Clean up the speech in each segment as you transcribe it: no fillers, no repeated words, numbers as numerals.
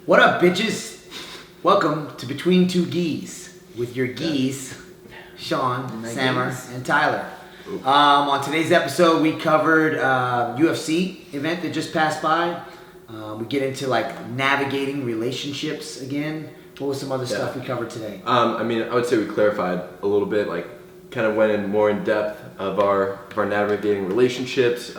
What up, bitches? Welcome to Between Two Geese with your geese, Sean, Sammer, and Tyler. On today's episode, we covered UFC event that just passed by. We get into like navigating relationships again. What was some other stuff we covered today? I would say we clarified a little bit, like kind of went in more in depth of our navigating relationships.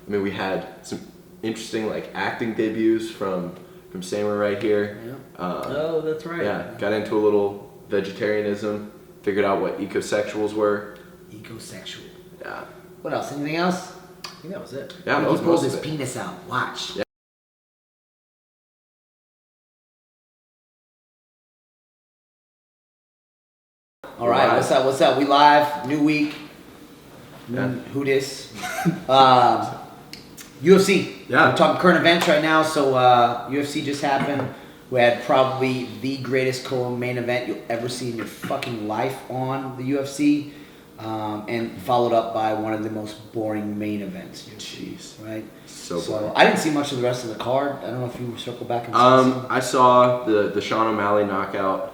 We had some interesting like acting debuts from Samer right here. Yeah. That's right. Yeah, got into a little vegetarianism, figured out what ecosexuals were. Ecosexual. Yeah. What else? Anything else? I think that was it. Yeah, that was he pulled most his of it. penis out. Watch. Yeah. All right, what's up? We live, new week. Yeah. Who dis? UFC. Yeah. We're talking current events right now. So UFC just happened. We had probably the greatest co-main event you'll ever see in your fucking life on the UFC, and followed up by one of the most boring main events. Jeez. Right. So boring. I didn't see much of the rest of the card. I don't know if you circle back and see. I saw the Sean O'Malley knockout.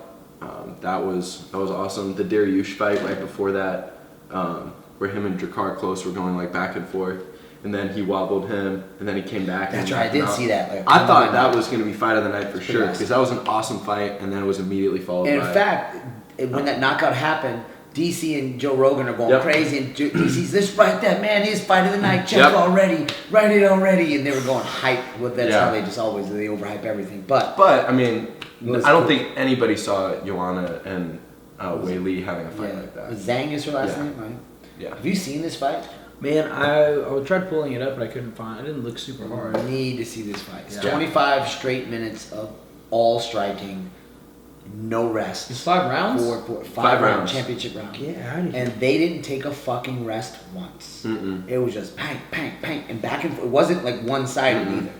That was awesome. The Dariush fight right before that, where him and Drakkar Klose were going like back and forth, and then he wobbled him, and then he came back. That's and right. I did see that. Like, I thought that was going to be fight of the night for sure, awesome. because that was an awesome fight, and then it was immediately followed And by. in fact, when that knockout happened, DC and Joe Rogan are going crazy, and DC's, let's write that man his fight of the night. Check already, write it already, and they were going hype. Well, that's how they just always they overhype everything. But I don't think anybody saw Joanna and Wei Li having a fight like that. Zhang is her last name, right? Yeah. Have you seen this fight? Man, I tried pulling it up, but I couldn't find it. It didn't look super hard. I need to see this fight. It's Yeah. 25 straight minutes of all striking, no rest. It's 5 rounds? Five round rounds. championship round. Yeah, how did you... And they didn't take a fucking rest once. Mm-mm. It was just bang, bang, bang, and back and forth. It wasn't like one-sided either.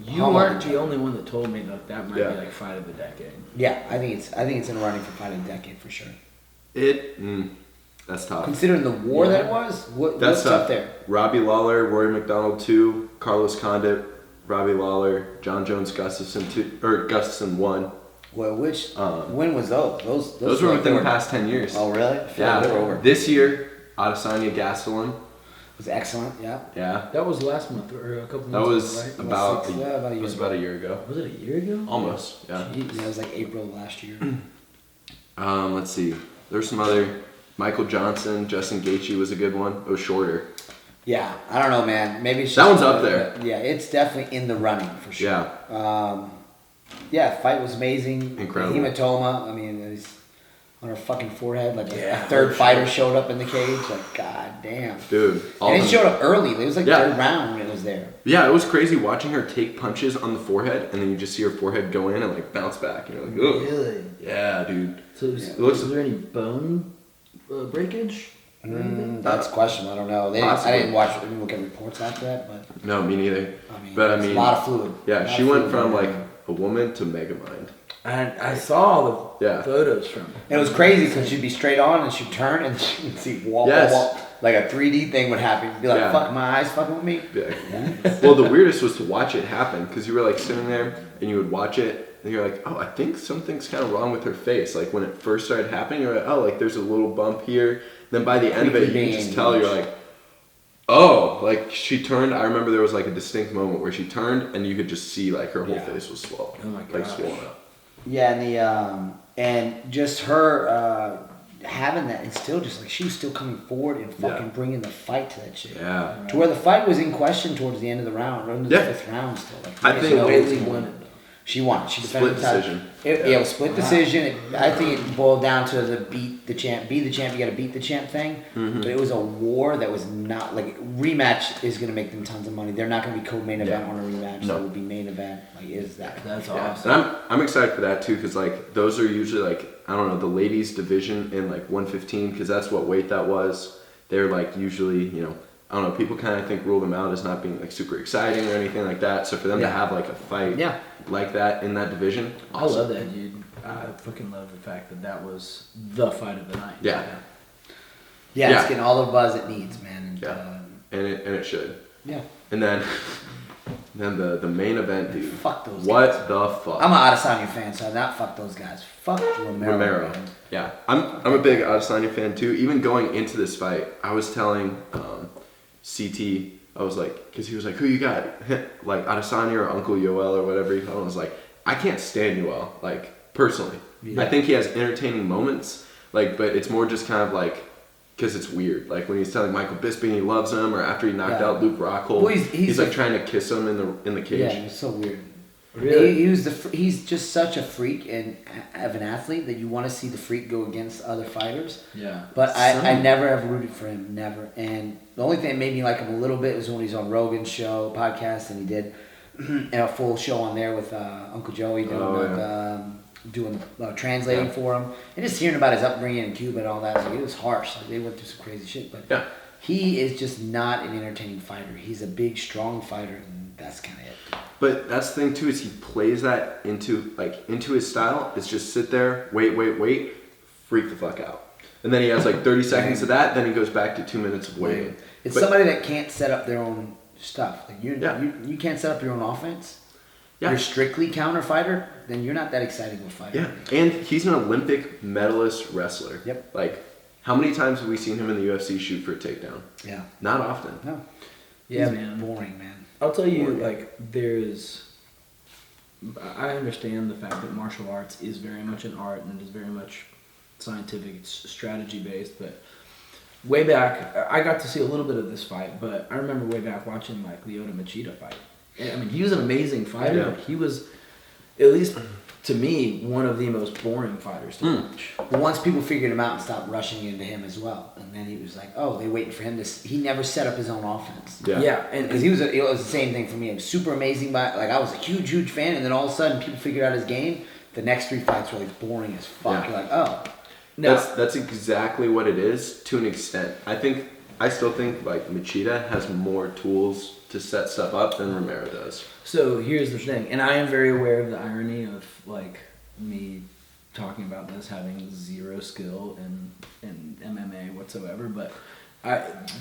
You weren't the only one that told me that might be like fight of the decade. Yeah, I think it's in the running for fight of the decade for sure. That's tough. Considering the war that it was, what's up there? Robbie Lawler, Rory McDonald 2, Carlos Condit, Robbie Lawler, John Jones Gustafson 2, or Gustafson 1. Well, when was those? Those were within the past 10 years. Oh, really? I feel Yeah. like they were over. This year, Adesanya Gastelum. It was excellent. Yeah. Yeah. That was last month or a couple That months was ago, right? about a year ago. Was it a year ago? Almost. Yeah. Yeah, it was like April of last year. Let's see. There's some other. Michael Johnson, Justin Gaethje was a good one. It was shorter. Yeah, I don't know, man. Maybe it's just That one's up there. Yeah, it's definitely in the running for sure. Yeah. Fight was amazing. Incredible. The hematoma. I mean, it's on her fucking forehead. Like a Yeah, third for fighter showed up in the cage. Like, god damn. Dude. And it showed up early. It was like Yeah. third round when it was there. Yeah, it was crazy watching her take punches on the forehead, and then you just see her forehead go in and like bounce back. And you're like, ugh. Really? Yeah, dude. So was there any bone breakage? That's a question. I don't know. I didn't look at reports after that, but No, me neither. it's a lot of fluid. Yeah, she went from like a woman to Megamind. I saw the photos from it. And it was crazy because she'd be straight on and she'd turn and she'd see wall. Like a 3D thing would happen. You'd be like, fuck, my eyes fucking with me. Well, the weirdest was to watch it happen because you were like sitting there and you would watch it and you're like, oh, I think something's kind of wrong with her face. Like when it first started happening, you're like, oh, like there's a little bump here. Then by the end of it, you can just tell, you're like, oh, like she turned. I remember there was like a distinct moment where she turned and you could just see like her whole face was swollen. Oh my God. Like swollen up. Yeah, and just her having that, and still just like she was still coming forward and fucking bringing the fight to that shit. Yeah. To where the fight was in question towards the end of the round, or into the fifth round still. Like, I think Bailey won it. She won. She defended Split the title. decision. It was split decision. I think it boiled down to the beat the champ. You got to beat the champ thing. Mm-hmm. But it was a war that was not like rematch is going to make them tons of money. They're not going to be co-main event on a rematch. No. It will be main event. Like is that? That's Yeah. awesome. And I'm excited for that too because like those are usually like I don't know the ladies division in like 115 because that's what weight that was. They're like usually I don't know people kind of think rule them out as not being like super exciting or anything like that. So for them to have like a fight like that in that division, I love that, dude. I fucking love the fact that was the fight of the night. Yeah, it's getting all the buzz it needs, man. And, and it should. Yeah. And then then the main event, dude. Fuck those What guys. the fuck? I'm an Adesanya fan, so not fuck those guys. Fuck Romero. Man. Yeah, I'm a big Adesanya fan too. Even going into this fight, I was telling CT, I was like, because he was like, who you got? Like Adesanya or Uncle Yoel or whatever he called him. I was like, I can't stand Yoel, like personally. Yeah. I think he has entertaining moments, like, but it's more just kind of like, because it's weird. Like when he's telling Michael Bisping he loves him, or after he knocked out Luke Rockhold, Well, he's like trying to kiss him in the cage. Yeah, it's so weird. Really? He's just such a freak and of an athlete that you want to see the freak go against other fighters. Yeah. But I never have rooted for him, never. And the only thing that made me like him a little bit was when he's on Rogan's show, podcast, and he did a full show on there with Uncle Joey doing translating for him. And just hearing about his upbringing in Cuba and all that, like, it was harsh. Like, they went through some crazy shit. But Yeah. he is just not an entertaining fighter. He's a big, strong fighter, and that's kind of it. But that's the thing too, is he plays that into his style. It's just sit there, wait, freak the fuck out. And then he has like 30 seconds of that, then he goes back to 2 minutes of waiting. It's But- somebody that can't set up their own stuff. Like Yeah. you can't set up your own offense. Yeah. You're strictly counter fighter, then you're not that exciting of a fighter. Yeah, and he's an Olympic medalist wrestler. Yep. Like, how many times have we seen him in the UFC shoot for a takedown? Yeah. Not often. No. Yeah, He's man. boring, man. I'll tell you, like, I understand the fact that martial arts is very much an art and it is very much scientific, it's strategy based, but way back, I got to see a little bit of this fight, but I remember way back watching, like, Lyoto Machida fight. And, I mean, he was an amazing fighter, Yeah. but he was, at least to me, one of the most boring fighters to watch. But once people figured him out and stopped rushing into him as well, and then he was like, oh, they waiting for him to. He never set up his own offense. Yeah. And Because it was the same thing for me. It was super amazing, but like I was a huge fan, and then all of a sudden people figured out his game. The next 3 fights were like boring as fuck. Yeah. You're like, oh, now, That's exactly what it is to an extent. I still think like Machida has more tools to set stuff up than Romero does. so here's the thing, and I am very aware of the irony of, like, me talking about this having zero skill in MMA whatsoever, but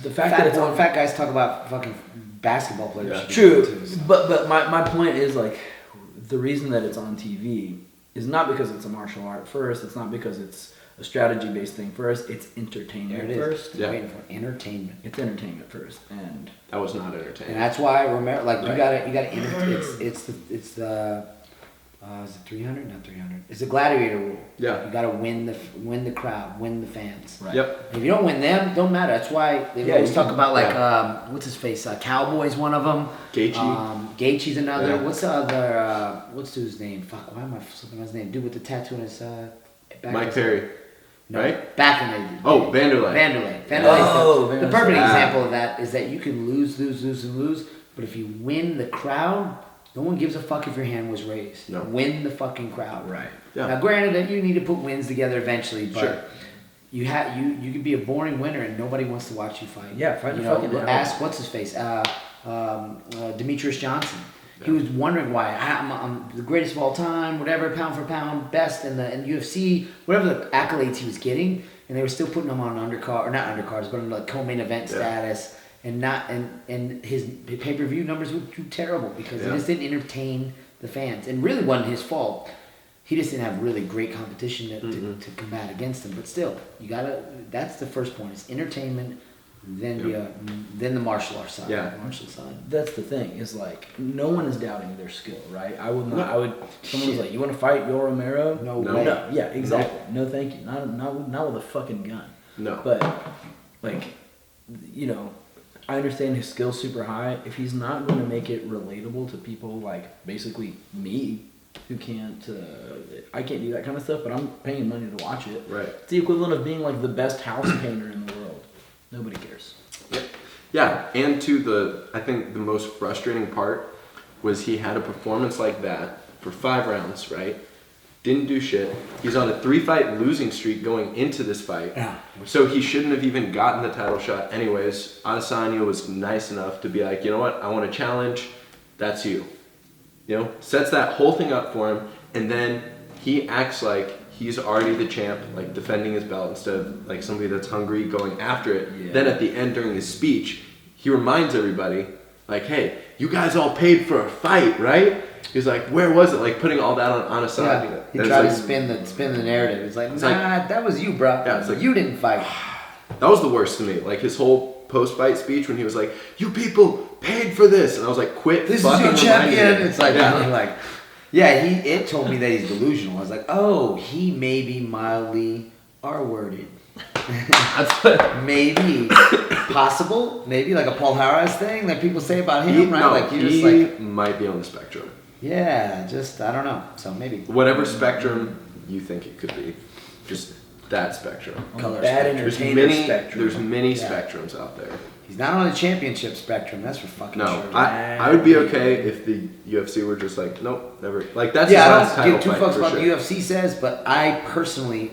the fact that it's on fat guys talk about fucking basketball players. Yeah. should be true, good too, so. but my point is, like, the reason that it's on TV is not because it's a martial art first. It's not because it's a strategy based thing first. It's There entertainment it is. first. Yeah. Waiting for entertainment. It's entertainment first, and That was not And entertaining. that's why Romero, like Right. you gotta it's the is it 300? Not 300. It's the gladiator rule. Yeah. You gotta win the crowd, win the fans. right. Yep. If you don't win them, don't matter. That's why they Yeah, always you talk can- about like what's his face? Cowboy's one of them. Gaethje. Gaethje's another. Yeah. What's the other? What's his name? Fuck. Why am I slipping on his name? Dude with the tattoo on his back. Mike of his- Perry. No, right? Back in the Oh, Vanderlei. Oh, the Vanderlei. perfect Ah. example of that is that you can lose, but if you win the crowd, no one gives a fuck if your hand was raised. No. Win the fucking crowd. Right. Yeah. Now, granted that you need to put wins together eventually, but Sure. you could be a boring winner and nobody wants to watch you fight. Yeah, fight you the know, fucking hell. ask what's his face, Demetrius Johnson. He was wondering why I'm the greatest of all time, whatever, pound for pound, best in the UFC, whatever the accolades he was getting, and they were still putting him on undercard or not undercards, but on like co-main event status, and not and his pay-per-view numbers were too terrible because he Yeah. just didn't entertain the fans, and really wasn't his fault. He just didn't have really great competition to combat against him. But still, you gotta. That's the first point. It's entertainment, then then the martial arts side. Yeah. Martial side. That's the thing, is like, no one is doubting their skill, right? I would not, No. I would, someone was Shit. like, you want to fight Yoel Romero? No No. way. No, yeah, exactly. No, thank you. Not with a fucking gun. No. But, like, you know, I understand his skill's super high. If he's not going to make it relatable to people like basically me, who can't, I can't do that kind of stuff, but I'm paying money to watch it. Right. It's the equivalent of being like the best house painter in the world. Nobody cares. Yeah, and I think the most frustrating part was he had a performance like that for 5 rounds, right? Didn't do shit. He's on a 3-fight losing streak going into this fight. Yeah. So he shouldn't have even gotten the title shot anyways. Adesanya was nice enough to be like, you know what, I want to challenge, that's you. You know, sets that whole thing up for him, and then he acts like he's already the champ, like defending his belt instead of like somebody that's hungry going after it. Yeah. Then at the end during his speech, he reminds everybody, like, hey, you guys all paid for a fight, right? He's like, where was it? Like putting all that on a side. Yeah. He And tried it's to like, spin the narrative. It's like, It's nah, like- that was you, bro. Yeah, it's like- you didn't fight. that was the worst to me. Like his whole post-fight speech when he was like, you people paid for this. And I was like, quit This is fucking your reminding champion. me. It's like, yeah. really like, yeah, it told me that he's delusional. I was like, oh, he may be mildly R-worded. That's what. Maybe possible. Maybe like a Paul Harris thing that people say about him, He, right? no, like you're he just like, might be on the spectrum. yeah, just I don't know. So maybe Whatever spectrum you think it could be. Just that spectrum. color Bad spectrum. There's entertainer many, spectrum. there's many Yeah. spectrums out there. He's not on the championship spectrum. That's for fucking No, sure. I would be okay if the UFC were just like, nope, never. Like that's Yeah, his I last don't title give two fight fucks for about sure. the UFC says, but I personally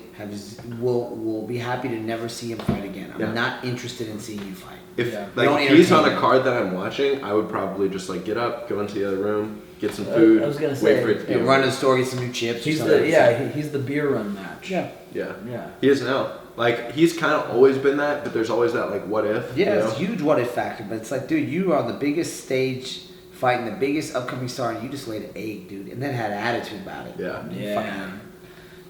will be happy to never see him fight again. I'm Yeah. not interested in seeing you fight. If Yeah. Don't like he's on a entertain card that I'm watching, I would probably just like get up, go into the other room, get some I food, was gonna wait say, for it to be And over. run to the store, get some new chips. or He's something. he's the beer run match. Yeah. Yeah, Yeah. he is now. Like he's kind of always been that, but there's always that like what if. Yeah, you know? it's a huge what if factor, but it's like, dude, you are on the biggest stage fighting the biggest upcoming star, and you just laid an egg, dude, and then had an attitude about it. Yeah. You Yeah. fucking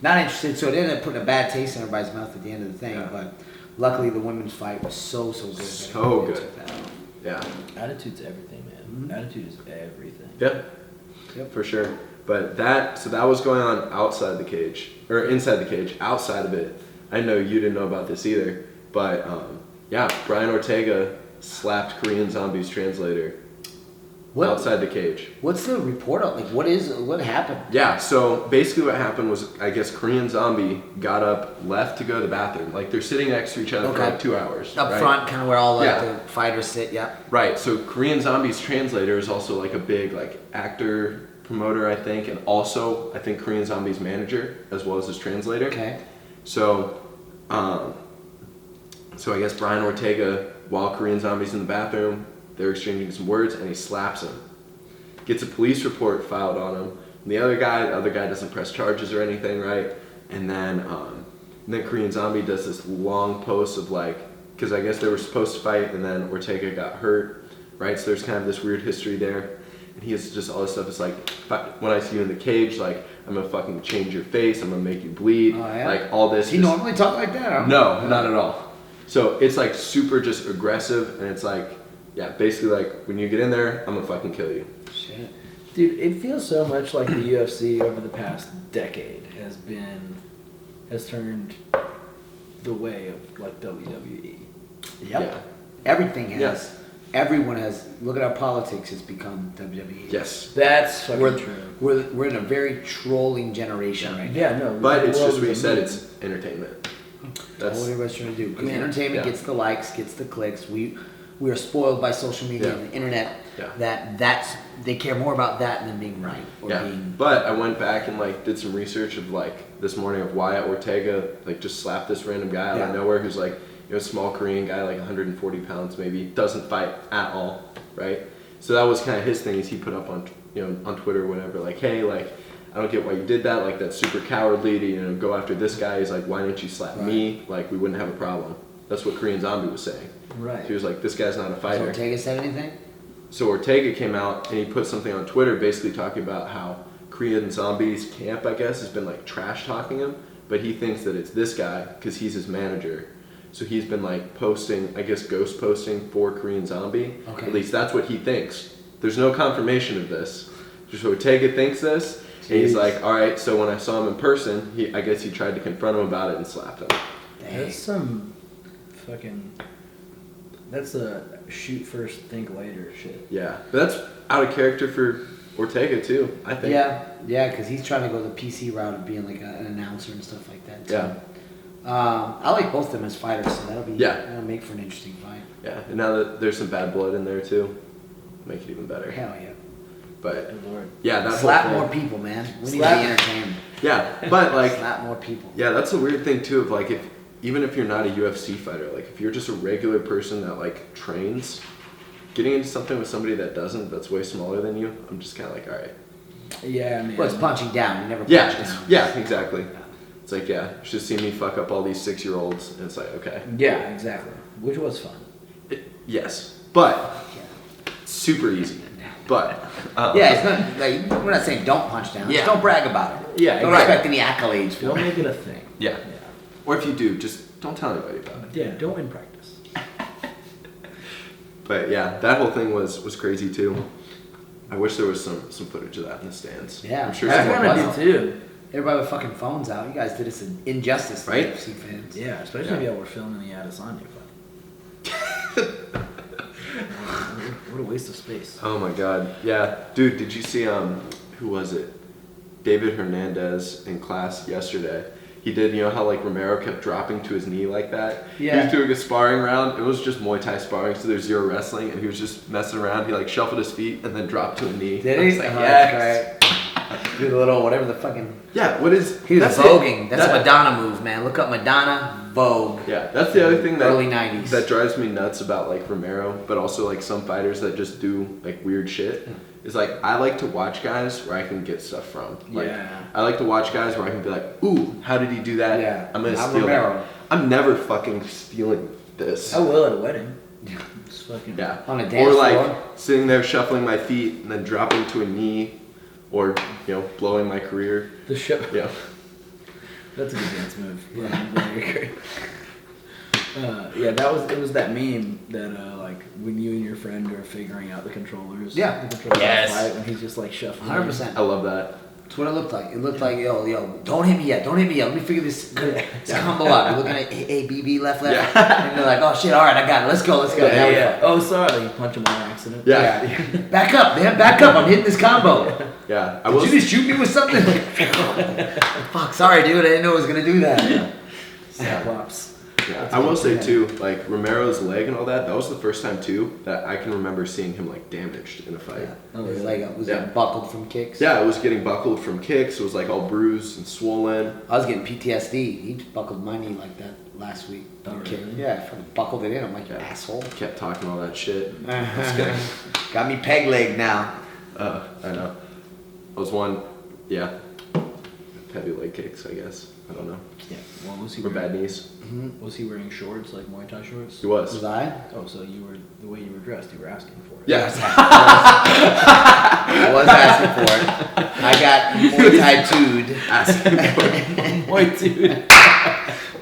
not interested, so it ended up putting a bad taste in everybody's mouth at the end of the thing. Yeah. But luckily, the women's fight was so good. that So it good. took that off. Yeah, Attitude's everything, man. Mhm. Attitude is everything. yeah, Yep. for sure. But that was going on outside the cage or inside the cage. Outside of it, I know you didn't know about this either, but yeah, Brian Ortega slapped Korean Zombie's translator What, outside the cage. What's the report on? Like, what happened? Yeah, so basically what happened was, I guess Korean Zombie got up, left to go to the bathroom. Like they're sitting next to each other for Okay. like 2 hours. Up right? front, kind of where all like Yeah. the fighters sit. Yeah. Right. So Korean Zombie's translator is also like a big like actor promoter, I think, and also I think Korean Zombie's manager as well as his translator. Okay. So, so I guess Brian Ortega, while Korean Zombie's in the bathroom, they're exchanging some words, and he slaps him. Gets a police report filed on him. And the other guy doesn't press charges or anything, right? And then Korean Zombie does this long post of like, because I guess they were supposed to fight, and then Ortega got hurt, right? So there's kind of this weird history there. And he has just all this stuff. It's like, when I see you in the cage, like, I'm gonna fucking change your face. I'm gonna make you bleed. Oh, yeah? Like all this. Does he just- normally talk like that? Huh? no, not at all. So it's like super just aggressive, and it's like, yeah, basically like when you get in there, I'm gonna fucking kill you. Shit. Dude, it feels so much like the UFC over the past decade has turned the way of like WWE. Yep. Yeah. Everything has. Yes. Everyone has. Look at how politics has become WWE. Yes. That's fucking We're, true. we're in a very trolling generation right now. Yeah, no. But the it's world just what you is a said. movie. It's entertainment. That's what That's everybody's trying to do. Because Yeah. entertainment Yeah. gets the likes, gets the clicks. We are spoiled by social media Yeah. and the internet. Yeah. That's they care more about that than being right or yeah. being. But I went back and like did some research of like this morning of why Ortega like just slapped this random guy out Yeah. of nowhere who's like a small Korean guy like 140 pounds maybe, doesn't fight at all, right? So that was kind of his thing. Is he put up on on Twitter or whatever like, hey, like I don't get why you did that. Like that's super cowardly to go after this guy. He's like, why didn't you slap me? Like we wouldn't have a problem. That's what Korean Zombie was saying. Right. He was like, this guy's not a Has fighter. Ortega said anything? So Ortega came out and he put something on Twitter basically talking about how Korean Zombie's camp, I guess, has been like trash talking him, but he thinks that it's this guy because he's his manager. So he's been like posting, I guess, ghost posting for Korean Zombie. Okay. At least that's what he thinks. There's no confirmation of this. Just Ortega thinks this, and he's Jeez. like, all right. So when I saw him in person, I guess he tried to confront him about it and slapped him. Dang. That's some fucking. That's a shoot first, think later shit. Yeah, but that's out of character for Ortega too. I think. Yeah, because he's trying to go the PC route of being like an announcer and stuff like that. Too. Yeah. I like both of them as fighters, so Yeah. that'll make for an interesting fight. Yeah, and now that there's some bad blood in there too, make it even better. Hell yeah. But Good lord. yeah, that's Slap more people, man. We need to Slap- be entertained. Yeah, but like, Slap more people. yeah, that's a weird thing too. Of like, even if you're not a UFC fighter, like if you're just a regular person that like trains, getting into something with somebody that doesn't, that's way smaller than you, I'm just kind of like, all right. Yeah, man. Well, it's punching down. You never punch Yeah, down. yeah, exactly. It's like, yeah, you should see me fuck up all these 6-year-olds, and it's like, okay, Yeah, exactly. Which was fun. yes, but Yeah. super easy. But Yeah, it's not like we're not saying don't punch down. Yeah. Just don't brag about it. Yeah, Don't right. expect any accolades for Don't it. make it a thing. yeah. Or if you do, just don't tell anybody about it. Yeah, don't in practice. But yeah, that whole thing was crazy too. I wish there was some footage of that in the stands. Yeah. I'm sure That's someone what I was. do too. Everybody with fucking phones out. You guys did us an injustice, Right? UFC fans. Yeah, especially Yeah. if y'all were filming the Adesanya fight. What a waste of space. Oh my god. Yeah. Dude, did you see who was it? David Hernandez in class yesterday. He did, you know how like Romero kept dropping to his knee like that? Yeah. He was doing a sparring round. It was just Muay Thai sparring, so there's zero wrestling, and he was just messing around. He like shuffled his feet and then dropped to a knee. Did I he? was like, Oh, yes. that's great. Do the little whatever the fucking. Yeah, what is He was that's voguing. it. That's a That- Madonna move, man. Look up Madonna Vogue. Yeah, that's the other thing that Early 90s. that drives me nuts about like Romero, but also like some fighters that just do like weird shit. Is like I like to watch guys where I can get stuff from. Like, Yeah. I like to watch guys where I can be like, ooh, how did he do that? Yeah. I'm gonna I'm steal Romero. that. I'm never fucking stealing this. I will at a wedding. It's fucking. Yeah. On a dance or like floor. sitting there shuffling my feet and then dropping to a knee, or you know blowing my career. The show. Yeah. That's a good dance move. Yeah, very great. Yeah, it was that meme that like when you and your friend are figuring out the controllers. Yeah. The controllers Yes. fight when he's just like shuffling. 100%. I love that. That's what it looked like. It looked like, yo, don't hit me yet. Don't hit me yet. Let me figure this combo out. You're looking at A, B, B, left. Yeah. And they're like, oh shit, all right, I got it. Let's go. Yeah, Now yeah. Oh, sorry. Like, you punch him on accident. Yeah. Back up, man. Back up. I'm hitting this combo. Yeah. I Did will. you just shoot me with something? Fuck, sorry, dude. I didn't know I was going to do that. Cyclops. Yeah, I will say too, like Romero's leg and all that. That was the first time too that I can remember seeing him like damaged in a fight. It was like, was Yeah. it buckled from kicks? Yeah, it was getting buckled from kicks. It was like all bruised and swollen. I was getting PTSD. He buckled my knee like that last week. Oh, Okay. really? Yeah, I fucking buckled it in. I'm like, you Yeah. asshole. Kept talking all that shit. Got me peg leg now. I know. I was one, yeah, heavy leg kicks. I guess. I don't know. Yeah. Well, was he Or wearing, bad knees. Was he wearing shorts like Muay Thai shorts? He was. Was I? Oh, so you were the way you were dressed. You were asking for it. Yeah. I was asking for it. I got Muay Thai 2'd. Asking for it. Muay dude.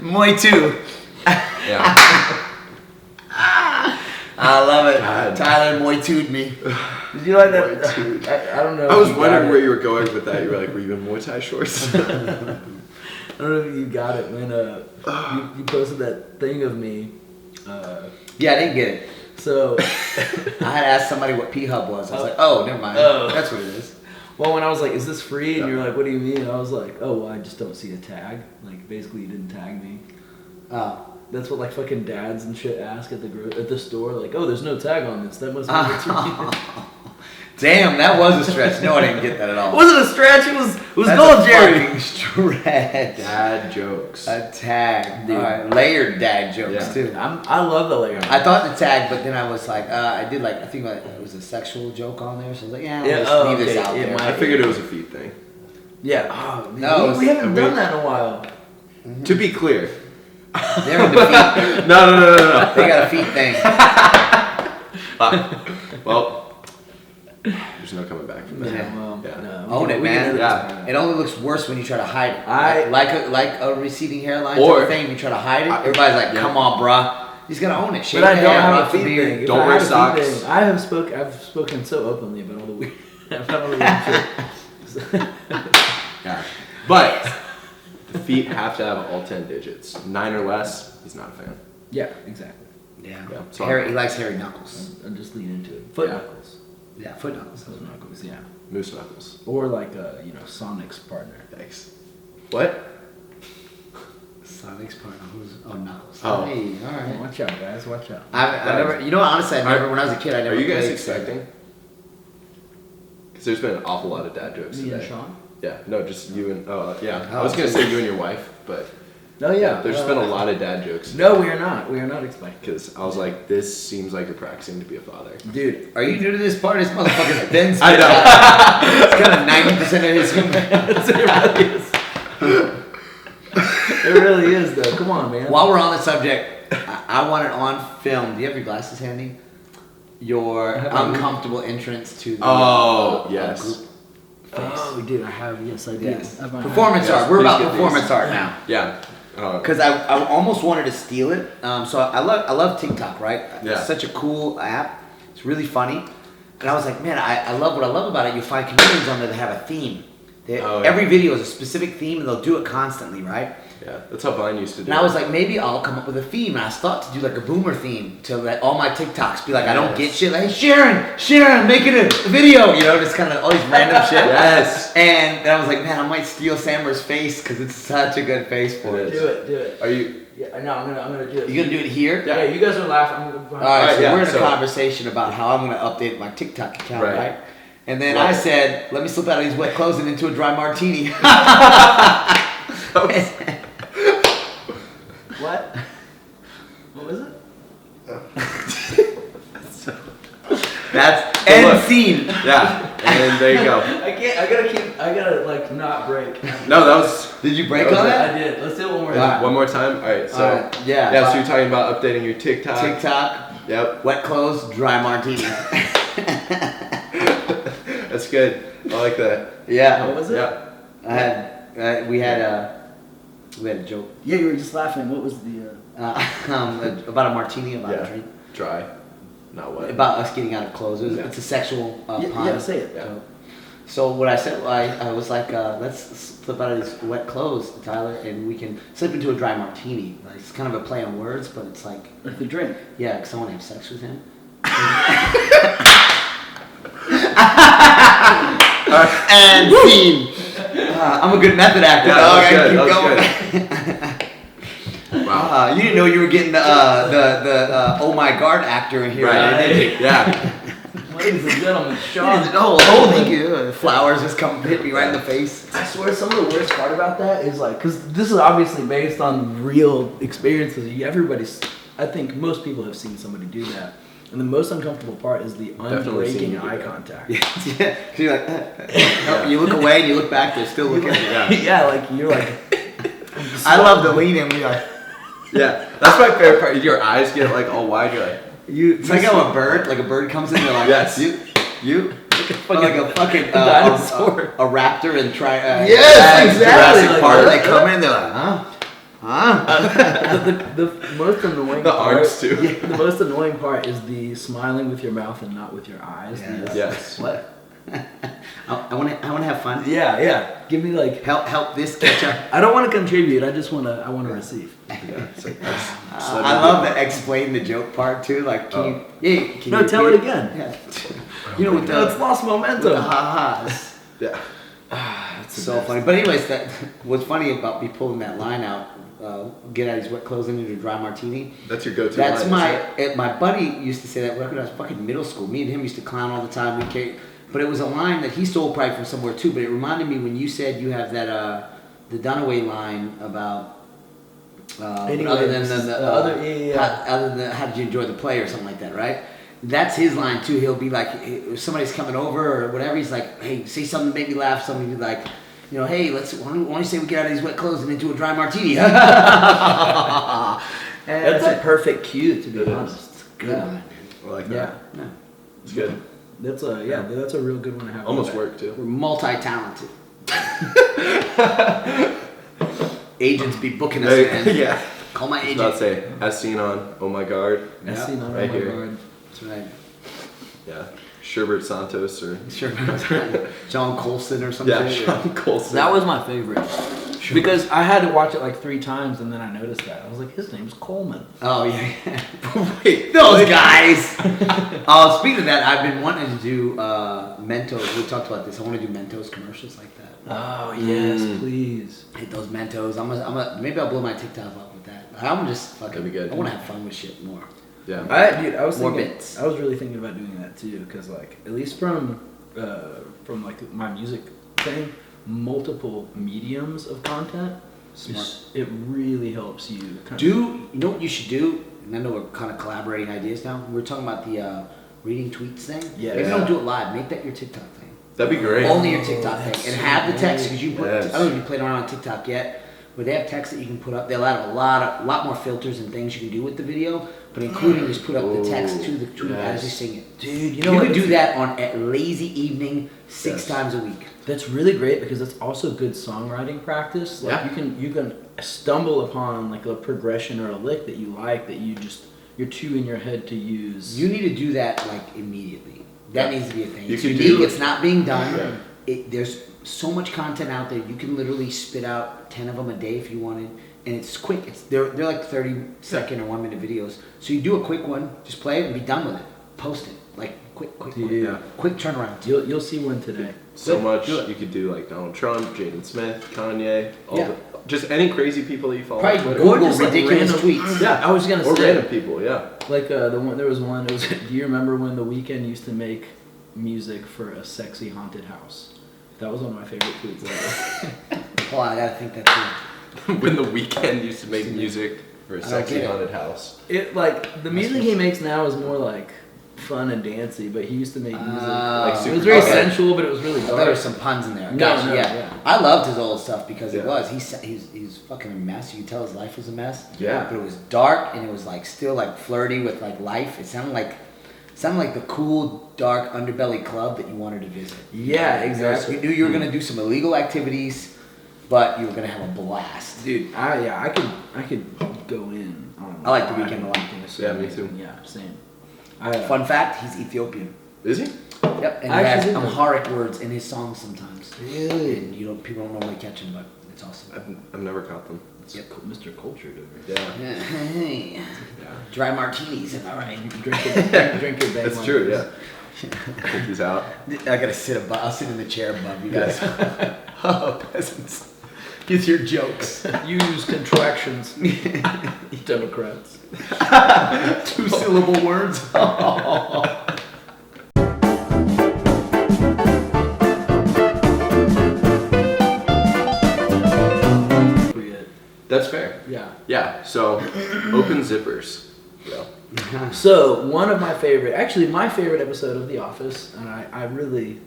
Muay 2. Yeah. I love it. God. Tyler Muay 2'd me. Did you like that? Muay dude. I don't know. I if was you wondering got where it. you were going with that. You were like, were you in Muay Thai shorts? I don't know if you got it when you posted that thing of me. Yeah, I didn't get it. So, I had asked somebody what P-Hub was. I was like, oh, never mind. Oh. That's what it is. well, when I was like, "Is this free?" and you're like, "What do you mean?" I was like, "Oh, well, I just don't see a tag. Like, basically, you didn't tag me." Oh. That's what like fucking dads and shit ask at the store. Like, "Oh, there's no tag on this. That must be it's free." Damn, that was a stretch. No, I didn't get that at all. It wasn't a stretch. It was That's gold, a Jerry. fucking stretch. Dad jokes. A tag. Dude. All right, layered dad jokes, Yeah. too. I love the layer. I thought the tag, but then I was like, I did like, I think like, it was a sexual joke on there, so I was like, yeah, Yeah, let's oh, leave this okay, out it there. might- I figured it was a feet thing. Yeah. Oh, man. No, we haven't and done we- that in a while. To be clear. They're in the feet. No. They got a feet thing. Well, there's no coming back from that. Yeah. Well, Yeah. no, Own it, we can man. edit Yeah. this part out. It only looks worse when you try to hide it. I- like a receding hairline Or- type of thing. You try to hide it. Everybody's like, Yeah. "Come on, bruh. You just gotta own it." Shave But I your don't hair, have a rock the feet beard. thing. If Don't I wear had a feet socks. thing, I've spoken so openly about all the weird. about all the weird shit. Yeah. But the feet have to have all 10 digits. 9 or less, he's not a fan. Yeah, exactly. Yeah. Yeah, so He likes hairy knuckles. I'm just leaning into it. Foot Yeah. knuckles. Yeah, foot knuckles. Foot knuckles. Yeah. Moose knuckles. Or like Sonic's partner. Thanks. What? Sonic's partner. Who's knuckles? Oh. Hey, all right. Watch out, guys. Watch out. I never. You know, honestly, I never. When I was a kid, I never. Are you guys played- expecting? Because there's been an awful lot of dad jokes Me today. and Sean. Yeah, no, just you and yeah. Oh, I was gonna say you and your wife, but Oh yeah. there's been a lot of dad jokes. No, we are not. We are not expecting. Because I was like, this seems like you're practicing to be a father. Dude, Are you new to this part? This motherfucker's been. I know. It's kind of 90% of his humor. it really is though. Come on, man. While we're on the subject, I want it on film. Do you have your glasses handy? your uncomfortable entrance to the yes. group face. Oh, dude, I have. Yes, I do. Yes. I might Performance Yes, art. We're please about get performance these. art now. Yeah. Because I almost wanted to steal it. So I love TikTok, right? Yeah. It's such a cool app. It's really funny. And I was like, man, I love what I love about it. You find comedians on there that have a theme. Every video is a specific theme, and they'll do it constantly, right? Yeah, that's how Vine used to do And I was like, maybe I'll come up with a theme. And I thought to do like a boomer theme to let all my TikToks be like, I don't get shit. Like, hey, Sharon, make it a video. You know, just kind of all these random shit. Yes. And then I was like, man, I might steal Sammer's face because it's such a good face for it. Do it. Are you? Yeah, no, I'm gonna do it. You gonna do it here? Yeah, you guys are laughing. I'm gonna. All right, so yeah, we're in a so- conversation about how I'm gonna update my TikTok account, Right. right? And then Love I it. said, let me slip out of these wet clothes and into a dry martini. What? What was it? That's So end look. scene. Yeah. And there you go. I gotta like not break. No, that was. Did you break That was on it. that? I did. Let's do it one more Yeah. time. One more time. All right. So. All right, yeah. Yeah. So you're talking about updating your TikTok. TikTok, Yep. wet clothes, dry martini. That's good. I like that. Yeah. What was it? Yeah. We had a joke Yeah, you were just laughing. What was the? about a martini, about Yeah. a drink, Dry. Not wet. about us getting out of clothes. Yeah. It's a sexual pun. Yeah, say it. Yeah. So what I said, I was like, let's slip out of these wet clothes, Tyler, and we can slip into a dry martini. Like, it's kind of a play on words, but it's like, Like the drink. yeah, because I want to have sex with him. And scene. I'm a good method actor. Yeah, dog. that I was keep good. That going. Wow. You didn't know you were getting the oh my guard actor in here, did you? Yeah. Ladies and gentlemen, Sean. Oh, thank you. Flowers just come hit me right in the face. I swear, some of the worst part about that is like, because this is obviously based on real experiences. I think most people have seen somebody do that. And the most uncomfortable part is the Definitely seen unbreaking you do eye that. contact. Yeah, you're like, you look away and you look back, they're still looking at you. Yeah. Yeah, like you're like. I love the lean in. We're like, Yeah. That's my favorite part. Your eyes get like all wide. You're like. it's like how a bird comes in. They're like, Yes. you, or like a fucking dinosaur. a raptor and try. Yes, exactly, Jurassic like Park. that. They come in, they're like, huh? The most annoying The part. arms, too. Yeah, the most annoying part is the smiling with your mouth and not with your eyes. Yeah. Yes. What? I want to have fun. Yeah. Give me like. Help this catch up. I don't want to contribute. I just want to. I want to receive. Yeah. It's like, that's I love the explain the joke part too. Like, can you No, tell it again. Yeah. You know, with No, it's the lost momentum. ha-has. Yeah. It's so funny. But anyways, what's funny about me pulling that line out, get out of these wet clothes and into a dry martini. That's your go-to That's line, isn't my buddy used to say that when I was fucking middle school. Me and him used to clown all the time. But it was a line that he stole probably from somewhere too. But it reminded me when you said you have that the Dunaway line about. Anyway, other than other than how did you enjoy the play or something like that, right? That's his line too. He'll be like, if somebody's coming over or whatever, he's like, hey, say something to make me laugh. Something like, you know, hey, why don't you say we get out of these wet clothes and into a dry martini? That's a perfect cue, to be It is. honest. Good Yeah. line, man. I like Yeah. that. No. It's good. That's a real good one to have. Almost worked too. We're multi-talented. Agents be booking us, man. Yeah. Call my I was about to agent. say, as seen on Oh My Guard. I Yeah, see none right of my here. guard. That's right. Yeah. Sherbert Santos or. Sure. John Colson or Yeah, something. Sean Colson. That was my favorite. Because I had to watch it like 3 times and then I noticed that. I was like, his name's Coleman. Oh yeah. Wait, Those guys. Speaking of that, I've been wanting to do Mentos. We talked about this. I want to do Mentos commercials like that. Oh, yes, Mm. please. Hit those Mentos. Maybe I'll blow my TikTok up with that. I'm just fucking. That'd be good. I want to have fun with shit more. Yeah. I was More thinking, bits. I was really thinking about doing that too, because like at least from like my music thing, multiple mediums of content. Smart. It really helps you. You know what you should do? And I know we're kind of collaborating ideas now. We were talking about the reading tweets thing. Yeah. Maybe don't do it live. Make that your TikTok thing. That'd be great. Only your TikTok thing. that's And so have the text great. because you put. Yes. I don't know if you played around on TikTok yet, where they have text that you can put up. They'll add a lot more filters and things you can do with the video, but including just put up the text to as you sing it. Dude, You could do that on a lazy evening 6 times a week. That's really great because it's also good songwriting practice. Like you can stumble upon like a progression or a lick that you like that you're too in your head to use. You need to do that like immediately. That needs to be a thing. You It's can unique. do- It's not being done. There's so much content out there. You can literally spit out 10 of them a day if you wanted, and it's quick. They're like 30-second or 1 minute videos. So you do a quick one, just play it and be done with it. Post it like quick Yeah. quick turnaround. You'll see one today. So Good. much Do it. you could do, like Donald Trump, Jaden Smith, Kanye, Yeah. just any crazy people that you follow. Probably on Twitter. Google just, like, ridiculous random- tweets. Yeah, I was gonna Or say random people, yeah. like there was one. It was. Do you remember when The Weeknd used to make music for a sexy haunted house? That was one of my favorite tweets ever. Hold on, I gotta think that through. When The Weeknd used to make music for a don't sexy get it. haunted house. It like the music he makes now is more like fun and dancey, but he used to make music Like it super was very dark. sensual, but it was really I dark. thought there was some puns in there. No, Gotcha, no, yeah. yeah. I loved his old stuff because it Yeah. was. He's fucking a mess. You can tell his life was a mess. Yeah. But it was dark and it was like still like flirty with like life. It sounded like the cool dark underbelly club that you wanted to visit. Yeah, You know, so exactly. you knew you were gonna do some illegal activities, but you were gonna have a blast. Dude, I could go in on. I like The Weeknd a lot. Yeah, me too. Yeah, same. Fun fact: he's Ethiopian. Is he? Yep, and I he has actually didn't know. Amharic words in his songs sometimes. Really? And people don't normally catch him, but it's awesome. I've never caught them. Yep. Mr. Cultured over here. Yeah. Hey, dry martinis, am I right? Drink it, bang That's one. true, yeah. I think he's out. I gotta sit above. I'll sit in the chair above you guys. Oh, peasants. Get your jokes. Use contractions, Democrats. 2-syllable words. That's fair. Yeah. Yeah, so open zippers. Yeah. So one of my favorite, actually my favorite episode of The Office, and I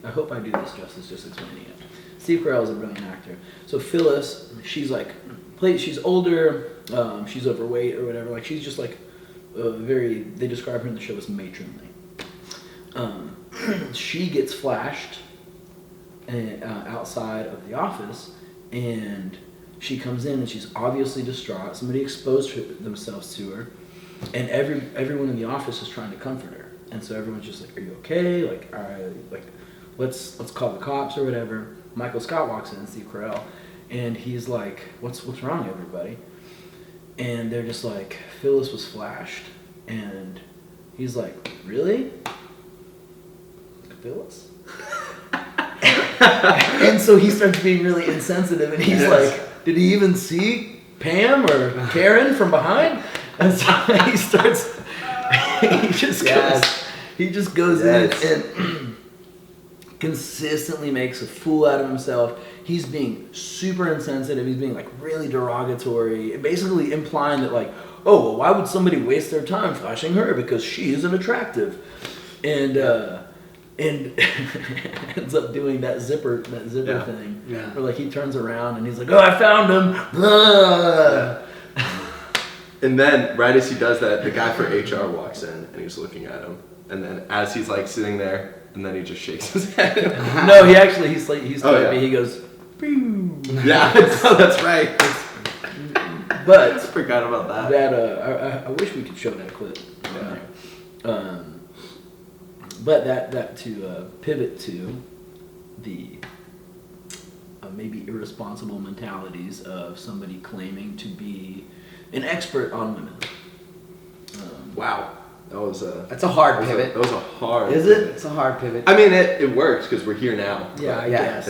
hope I do this justice just explaining it. Steve Carell is a brilliant actor. So Phyllis, she's she's older, she's overweight or whatever. Like she's just like they describe her in the show as matronly. She gets flashed outside of the office, and she comes in and she's obviously distraught. Somebody exposed themselves to her, and everyone in the office is trying to comfort her. And so everyone's just like, "Are you okay? Like, all right, like, let's call the cops or whatever." Michael Scott walks in, Steve Carell, and he's like, "What's wrong, everybody?" And they're just like, "Phyllis was flashed," and he's like, "Really? Phyllis?" And so he starts being really insensitive, and he's like, "Did he even see Pam or Karen from behind?" And so he starts. He just goes in and consistently makes a fool out of himself. He's being super insensitive. He's being like really derogatory, basically implying that like, oh, well, why would somebody waste their time flashing her because she isn't attractive, and ends up doing that zipper thing. Yeah. Where like he turns around and he's like, "Oh, I found him." Blah. And then, right as he does that, the guy for HR walks in and he's looking at him. And then, as he's like sitting there, and then he just shakes his head. No, he's Oh, at me. yeah. He goes, "Pew." Yeah, that's right. But I forgot about that. that I wish we could show that clip. Yeah. But that to pivot to the maybe irresponsible mentalities of somebody claiming to be an expert on women. Wow. That was That's a hard pivot. That was a hard. Is it? It's a hard pivot. I mean, it works because we're here now. Yeah, I but guess.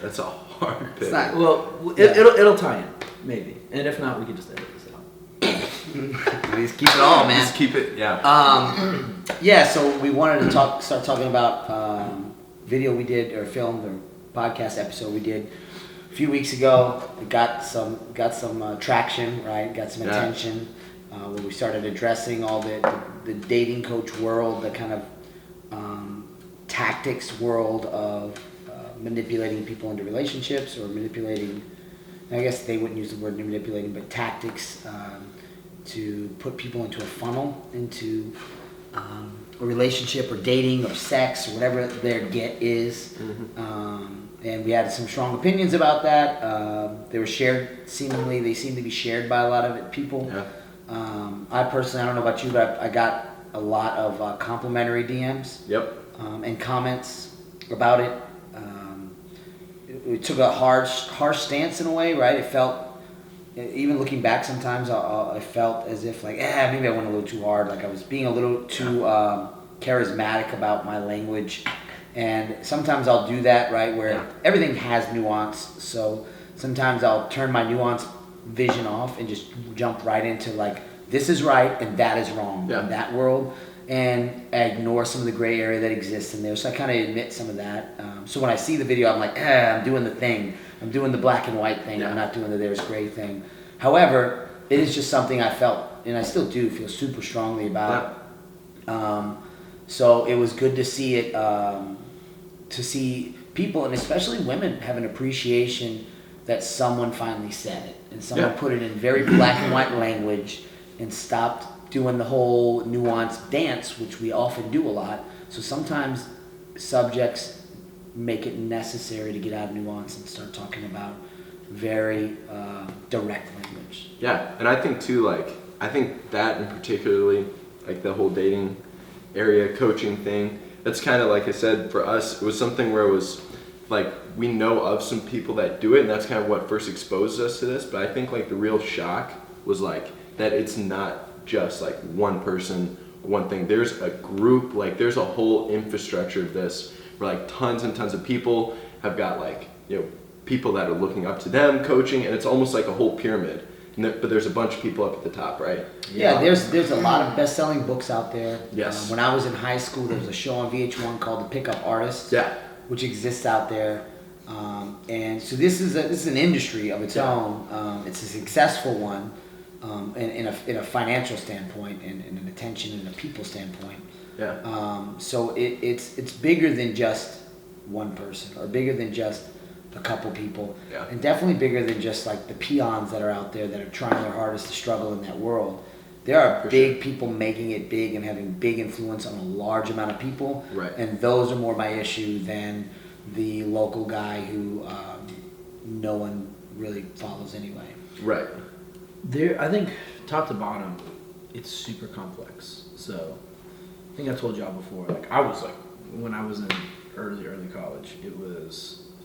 That's a hard pivot. It's not- Well, Yeah. it'll tie in maybe, and if not, we could just edit this out. Please keep it all, man. Just keep it, yeah. Yeah, so we wanted to start talking about video we did or filmed or podcast episode we did a few weeks ago. We got some traction, right? Got some Yeah. attention. Where we started addressing all the dating coach world, the kind of tactics world of manipulating people into relationships or manipulating I guess they wouldn't use the word manipulating, but tactics to put people into a funnel, into a relationship or dating or sex or whatever their get is. And we had some strong opinions about that. They were shared, they seem to be shared by a lot of people. Yeah. I personally, I don't know about you, but I got a lot of complimentary DMs. Yep. And comments about it. It took a harsh stance in a way, right? It felt, even looking back sometimes, I felt as if like, maybe I went a little too hard. Like I was being a little too charismatic about my language. And sometimes I'll do that, right? Where everything has nuance. So sometimes I'll turn my nuanced vision off and just jump right into like, this is right and that is wrong in that world. And I ignore some of the gray area that exists in there. So I kind of admit some of that. So when I see the video, I'm like, I'm doing the thing. I'm doing the black and white thing. I'm not doing the there's gray thing. However, it is just something I felt, and I still do feel super strongly about. So it was good to see it, to see people, and especially women, have an appreciation that someone finally said it. And someone put it in very black and white language and stopped doing the whole nuanced dance, which we often do a lot. So sometimes subjects make it necessary to get out of nuance and start talking about very direct language. Yeah, and I think too, I think that in particularly, like the whole dating area coaching thing, that's kind of, like I said, for us, it was something where it was like, we know of some people that do it, and that's kind of what first exposed us to this. But I think like the real shock was like that it's not just like one person, one thing. There's a group, like there's a whole infrastructure of this where like tons and tons of people have got like, people that are looking up to them, coaching, and it's almost like a whole pyramid. But there's a bunch of people up at the top, right? Yeah, there's a lot of best-selling books out there. Yes. When I was in high school, there was a show on VH1 called The Pickup Artist, which exists out there. And so this is an industry of its own. It's a successful one in a financial standpoint and an attention and a people standpoint. So it's bigger than just one person, or bigger than just a couple people, and definitely bigger than just like the peons that are out there that are trying their hardest to struggle in that world. There are big people making it big and having big influence on a large amount of people, and those are more my issue than the local guy who no one really follows anyway. Right. I think top to bottom, it's super complex. So I think I told y'all before, like I was like, when I was in early college,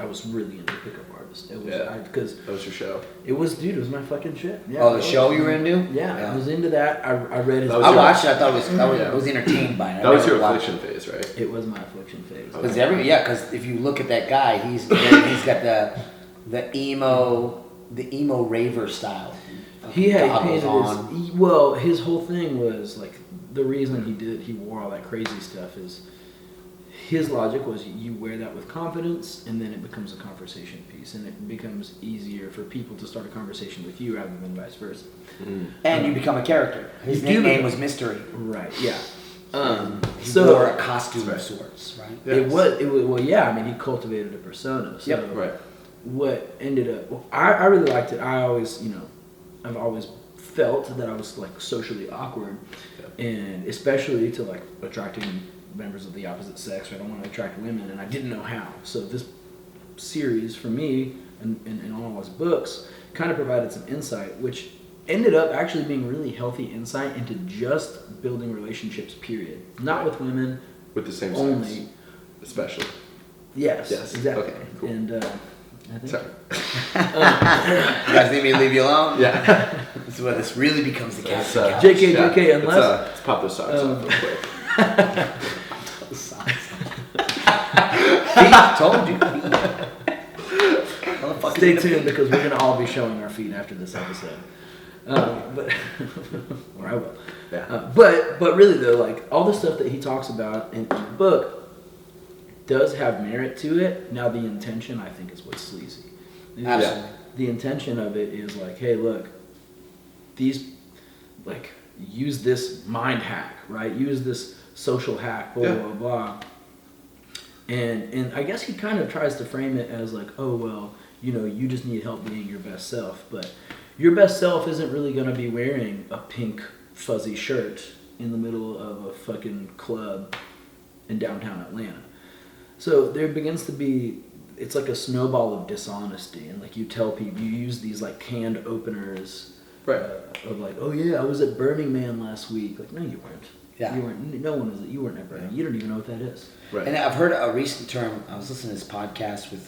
I was really into Pickup Artist. It was because that was your show. It was my fucking shit. Yeah, oh, the show you were into? Yeah, I was into that. I read his. I watched it. I thought I was entertained by it. That was your affliction phase, right? It was my affliction phase. Because because if you look at that guy, he's got the emo raver style. He had painted his whole thing was like the reason he wore all that crazy stuff is. His logic was you wear that with confidence, and then it becomes a conversation piece, and it becomes easier for people to start a conversation with you rather than vice versa. And you become a character. His nickname was Mystery. Right. Yeah. He wore a costume of sorts, right? Yes. It was. Well, yeah. I mean, he cultivated a persona. So Right. What ended up? I really liked it. I always, I've always felt that I was like socially awkward, and especially to like attracting members of the opposite sex. I don't want to attract women, and I didn't know how. So this series for me and all of his books kind of provided some insight, which ended up actually being really healthy insight into just building relationships, period. Not with women. With the same only, sex, especially. Yes, exactly. Okay, cool. And I think... Sorry. You guys need me to leave you alone? Yeah. This is where this really becomes the cast. JK, unless... Let's pop those socks off real quick. Told you. Stay tuned because we're going to all be showing our feet after this episode. But or I will. Yeah. But really though, like all the stuff that he talks about in the book does have merit to it. Now the intention, I think, is what's sleazy. Absolutely. The intention of it is like, hey, look, these like use this mind hack, right? Use this social hack, blah blah blah. And I guess he kind of tries to frame it as like, oh well, you just need help being your best self, but your best self isn't really going to be wearing a pink fuzzy shirt in the middle of a fucking club in downtown Atlanta. So there begins to be, it's like a snowball of dishonesty, and like you tell people, you use these like canned openers, Right. of like, oh yeah, I was at Burning Man last week. Like, no, you weren't. Yeah. You weren't. No one was. You weren't at Burning. You don't even know what that is. Right. And I've heard a recent term. I was listening to this podcast with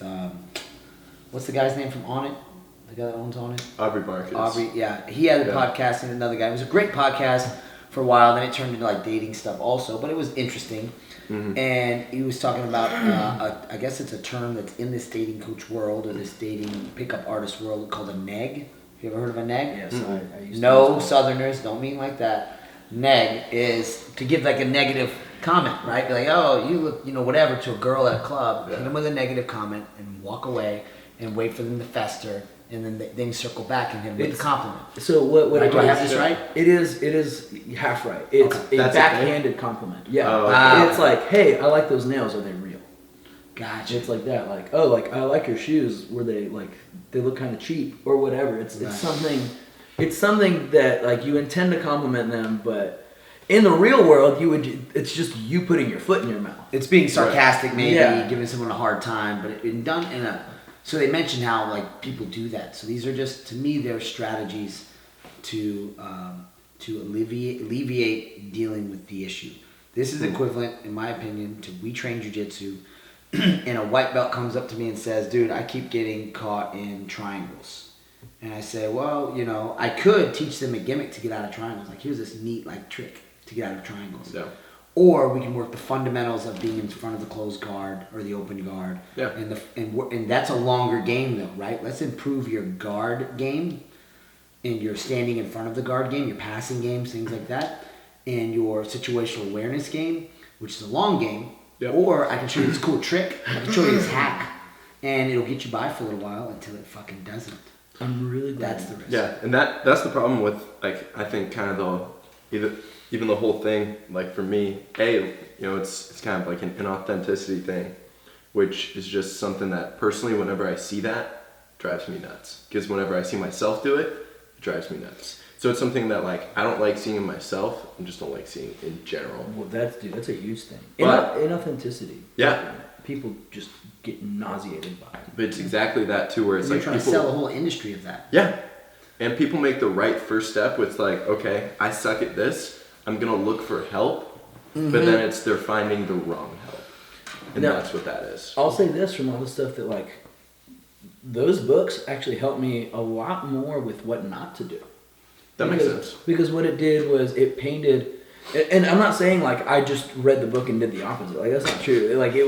what's the guy's name from On It? The guy that owns On It. Aubrey Marcus. Aubrey. Yeah, he had a Yeah. podcast and another guy. It was a great podcast for a while. Then it turned into like dating stuff also, but it was interesting. Mm-hmm. And he was talking about I guess it's a term that's in this dating coach world or this dating pickup artist world called a neg. You ever heard of a neg? Yes, I used to. No, Southerners don't mean like that. Neg is to give like a negative comment, right? Be like, oh, you look, whatever, to a girl at a club. Hit them with a negative comment and walk away and wait for them to fester, and then they circle back and hit them with a compliment. So what? Right, do I it have is- this right? It is half right. It's Okay. a That's a backhanded compliment. Yeah. Oh, okay. Ah. It's like, hey, I like those nails. Are they real? Gotcha. It's like that. Like, oh, like I like your shoes. Were they like they look kind of cheap or whatever? It's Right. something. It's something that like you intend to compliment them, but in the real world, it's just you putting your foot in your mouth. It's being sarcastic, maybe Yeah. giving someone a hard time, but it's been done in a. So they mentioned how like people do that. So these are just, to me, they're strategies to alleviate dealing with the issue. This is equivalent, in my opinion, to we train jujitsu, and a white belt comes up to me and says, "Dude, I keep getting caught in triangles." And I say, well, I could teach them a gimmick to get out of triangles. Like, here's this neat like trick to get out of triangles. Yeah. Or we can work the fundamentals of being in front of the closed guard or the open guard. Yeah. And that's a longer game though, right? Let's improve your guard game and your standing in front of the guard game, your passing games, things like that, and your situational awareness game, which is a long game. Yep. Or I can show you this cool trick. I can show you this hack, and it'll get you by for a little while until it fucking doesn't. I'm really glad. That's the risk. Yeah, and that's the problem with, like, I think kind of even the whole thing, like for me, it's kind of like an inauthenticity thing, which is just something that personally, whenever I see that, drives me nuts. Because whenever I see myself do it, it drives me nuts. So it's something that like I don't like seeing in myself, and just don't like seeing in general. Well, that's a huge thing. But- Inauthenticity. Yeah. People just get nauseated by it. But it's exactly that too, where it's You're like trying people, to sell a whole industry of that. yeah, and people make the right first step with like, okay, I suck at this, I'm gonna look for help, but then they're finding the wrong help, and Now- that's what that is. I'll say this from all the stuff that like those books actually helped me a lot more with what not to do. That makes Because- sense. Because what it did was it painted, and I'm not saying like I just read the book and did the opposite. Like that's not true. Like it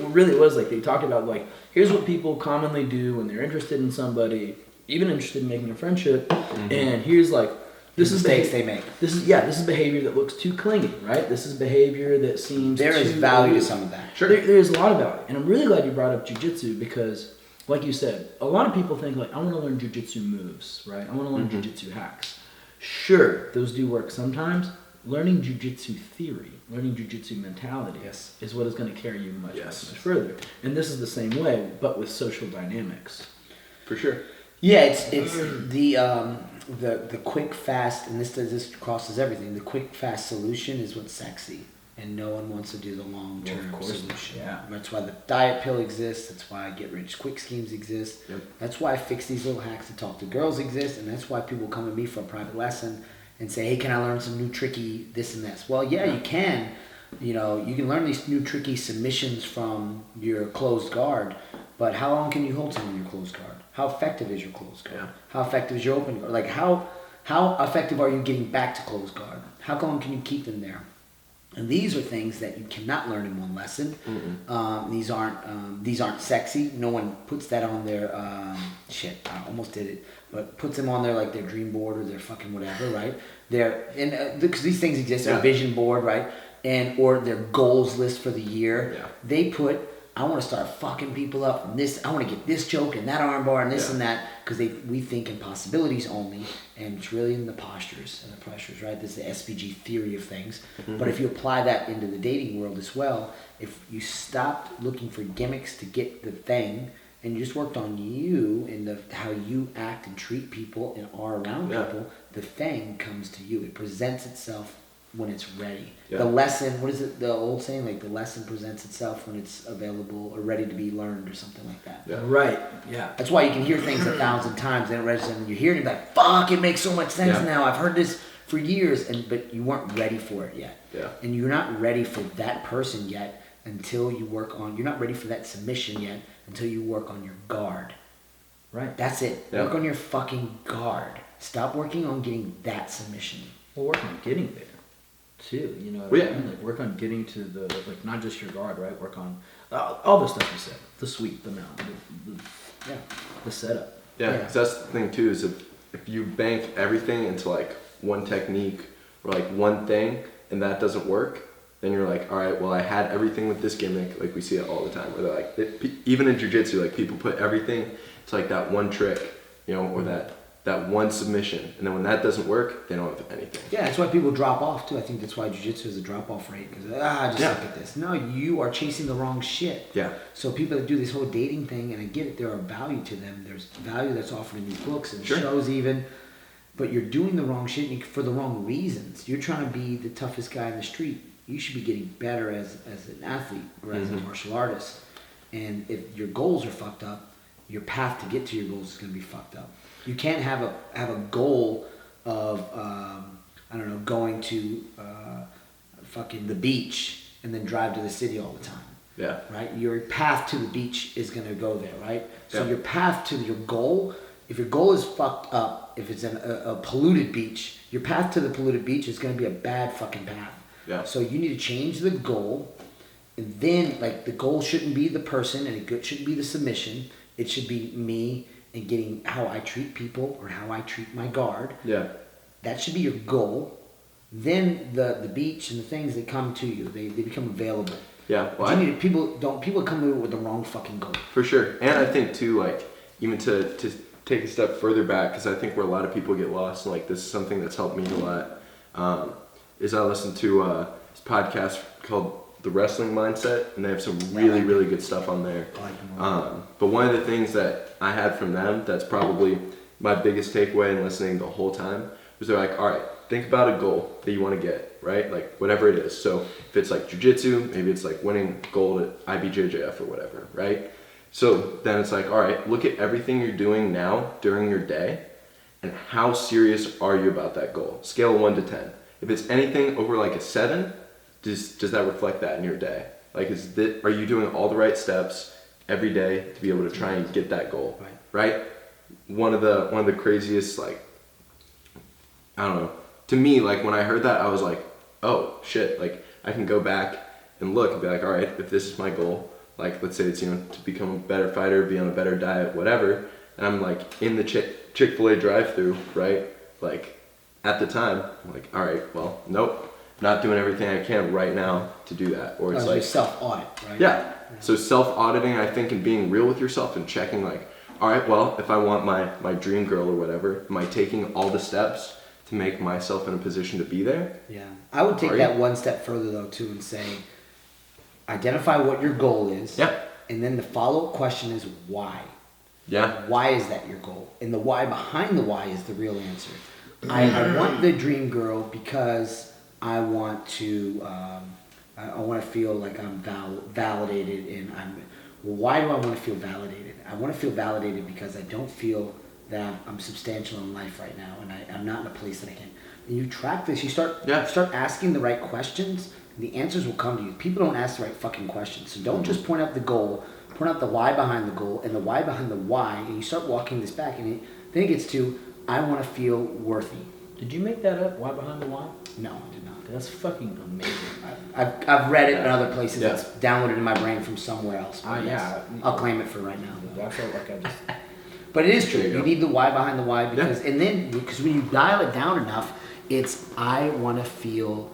really was like they talked about like here's what people commonly do when they're interested in somebody, even interested in making a friendship, and here's like this is mistakes beha- they make. This is behavior that looks too clingy, right? This is behavior that seems There is too value to aloof. some of that. Sure. There's a lot of value, and I'm really glad you brought up jujitsu because, like you said, a lot of people think like I want to learn jujitsu moves, right? I want to learn jujitsu hacks. Sure, those do work sometimes. Learning jujitsu theory, learning jujitsu mentality, Yes. is what is going to carry you much, Yes. much further. And this is the same way, but with social dynamics. For sure. Yeah, it's the quick fast, and this crosses everything. The quick fast solution is what's sexy, and no one wants to do the long term Well, of course, solution. yeah. That's why the diet pill exists. That's why get rich quick schemes exist. Yep. That's why fix these little hacks to talk to girls exist, and that's why people come to me for a private lesson and say, "Hey, can I learn some new tricky this and this?" Well, yeah, you can. You can learn these new tricky submissions from your closed guard, but how long can you hold someone in your closed guard? How effective is your closed guard? Yeah. How effective is your open guard? Like how effective are you getting back to closed guard? How long can you keep them there? And these are things that you cannot learn in one lesson. These aren't sexy. No one puts that on their shit. I almost did it, but puts them on their like their dream board or their fucking whatever, right? Because these things exist. Their Yeah. vision board, right? Or their goals list for the year. Yeah. They put, I want to start fucking people up and this. I want to get this choke and that armbar and this Yeah. and that because we think in possibilities only, and it's really in the postures and the pressures, right? This is the SPG theory of things. But if you apply that into the dating world as well, if you stop looking for gimmicks to get the thing and you just worked on you and how you act and treat people and are around people, the thing comes to you. It presents itself when it's ready. Yeah. The lesson, what is it, the old saying, like the lesson presents itself when it's available or ready to be learned or something like that. Yeah. Right. Yeah. That's why you can hear things 1,000 times and it registers and you hear it and you're like, fuck, it makes so much sense now. I've heard this for years, but you weren't ready for it yet. Yeah. And you're not ready for that person yet until you work on, you're not ready for that submission yet until you work on your guard. Right. That's it. Yeah. Work on your fucking guard. Stop working on getting that submission. Well, work on getting there, too. You know, Well, yeah. like work on getting to the like not just your guard, right? Work on all the stuff you said, the sweep, the mount, Yeah. the setup. Yeah, Yeah. 'cause that's the thing too, is if you bank everything into like one technique or like one thing and that doesn't work, then you're like, all right, well, I had everything with this gimmick. Like we see it all the time where they're like, even in jiu-jitsu, like people put everything to like that one trick, you know, or that one submission. And then when that doesn't work, they don't have anything. Yeah, that's why people drop off too. I think that's why jiu-jitsu is a drop-off rate because I just suck at this. No, you are chasing the wrong shit. Yeah. So people that do this whole dating thing, and I get it, there are value to them. There's value that's offered in these books and Sure. shows even, but you're doing the wrong shit for the wrong reasons. You're trying to be the toughest guy in the street. You should be getting better as an athlete or as a martial artist. And if your goals are fucked up, your path to get to your goals is going to be fucked up. You can't have a goal of I don't know, going to fucking the beach and then drive to the city all the time. Yeah. Right? Your path to the beach is going to go there, right? So Yeah. your path to your goal, if your goal is fucked up, if it's a polluted beach, your path to the polluted beach is going to be a bad fucking path. Yeah. So you need to change the goal, and then like the goal shouldn't be the person, and it shouldn't be the submission. It should be me and getting how I treat people or how I treat my guard. Yeah. That should be your goal. Then the beach and the things that come to you, they become available. Yeah. But you need people come to it with the wrong fucking goal. For sure. And I think too, like, even to take a step further back, because I think where a lot of people get lost, and like this is something that's helped me a lot, is I listened to this podcast called The Wrestling Mindset, and they have some really, really good stuff on there. I like them a lot. But one of the things that I had from them that's probably my biggest takeaway in listening the whole time was they're like, all right, think about a goal that you want to get, right? Like whatever it is. So if it's like jiu-jitsu, maybe it's like winning gold at IBJJF or whatever, right? So then it's like, all right, look at everything you're doing now during your day and how serious are you about that goal? Scale of 1 to 10. If it's anything over like a 7, does that reflect that in your day? Like, are you doing all the right steps every day to be able to try and get that goal? Right? One of the craziest, like, I don't know. To me, like when I heard that, I was like, oh shit! Like I can go back and look and be like, all right, if this is my goal, like let's say it's to become a better fighter, be on a better diet, whatever, and I'm like in the Chick-fil-A drive-thru, right? Like at the time, I'm like, all right, well, nope, not doing everything I can right now to do that, or it's like self-audit, right? Yeah. So self-auditing, I think, and being real with yourself and checking like, all right, well, if I want my dream girl or whatever, am I taking all the steps to make myself in a position to be there? Yeah. I would take that one step further though too and say, identify what your goal is. Yeah. And then the follow-up question is why? Yeah. Why is that your goal? And the why behind the why is the real answer. I want the dream girl because I want to I want to feel like I'm validated and why do I want to feel validated? I want to feel validated because I don't feel that I'm substantial in life right now, and I'm not in a place that I can. And you track this, you start asking the right questions, and the answers will come to you. People don't ask the right fucking questions, so don't just point out the goal, point out the why behind the goal and the why behind the why, and you start walking this back, and then it gets to, I want to feel worthy. Did you make that up? Why behind the why? No, I did not. That's fucking amazing. I've read it in other places. It's downloaded in my brain from somewhere else. Yeah. I'll claim it for right now. I felt like I just. But it is true. You need the why behind the why because, and then because when you dial it down enough, it's I want to feel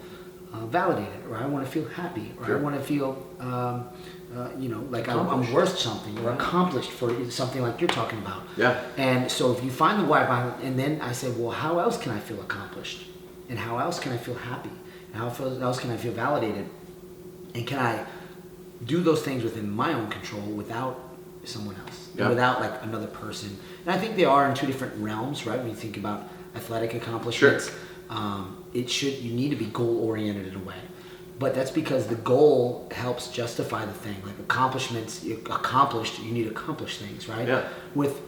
validated, or I want to feel happy, or I want to feel, like I'm worth something, or accomplished for something like you're talking about. Yeah. And so if you find the why behind it, and then I say, well, how else can I feel accomplished, and how else can I feel happy, and how else can I feel validated, and can I do those things within my own control without someone else. Yeah. Without like another person. And I think they are in two different realms, right? When you think about athletic accomplishments, you need to be goal oriented in a way. But that's because the goal helps justify the thing. Like accomplishments, you need to accomplish things, right? Yeah. With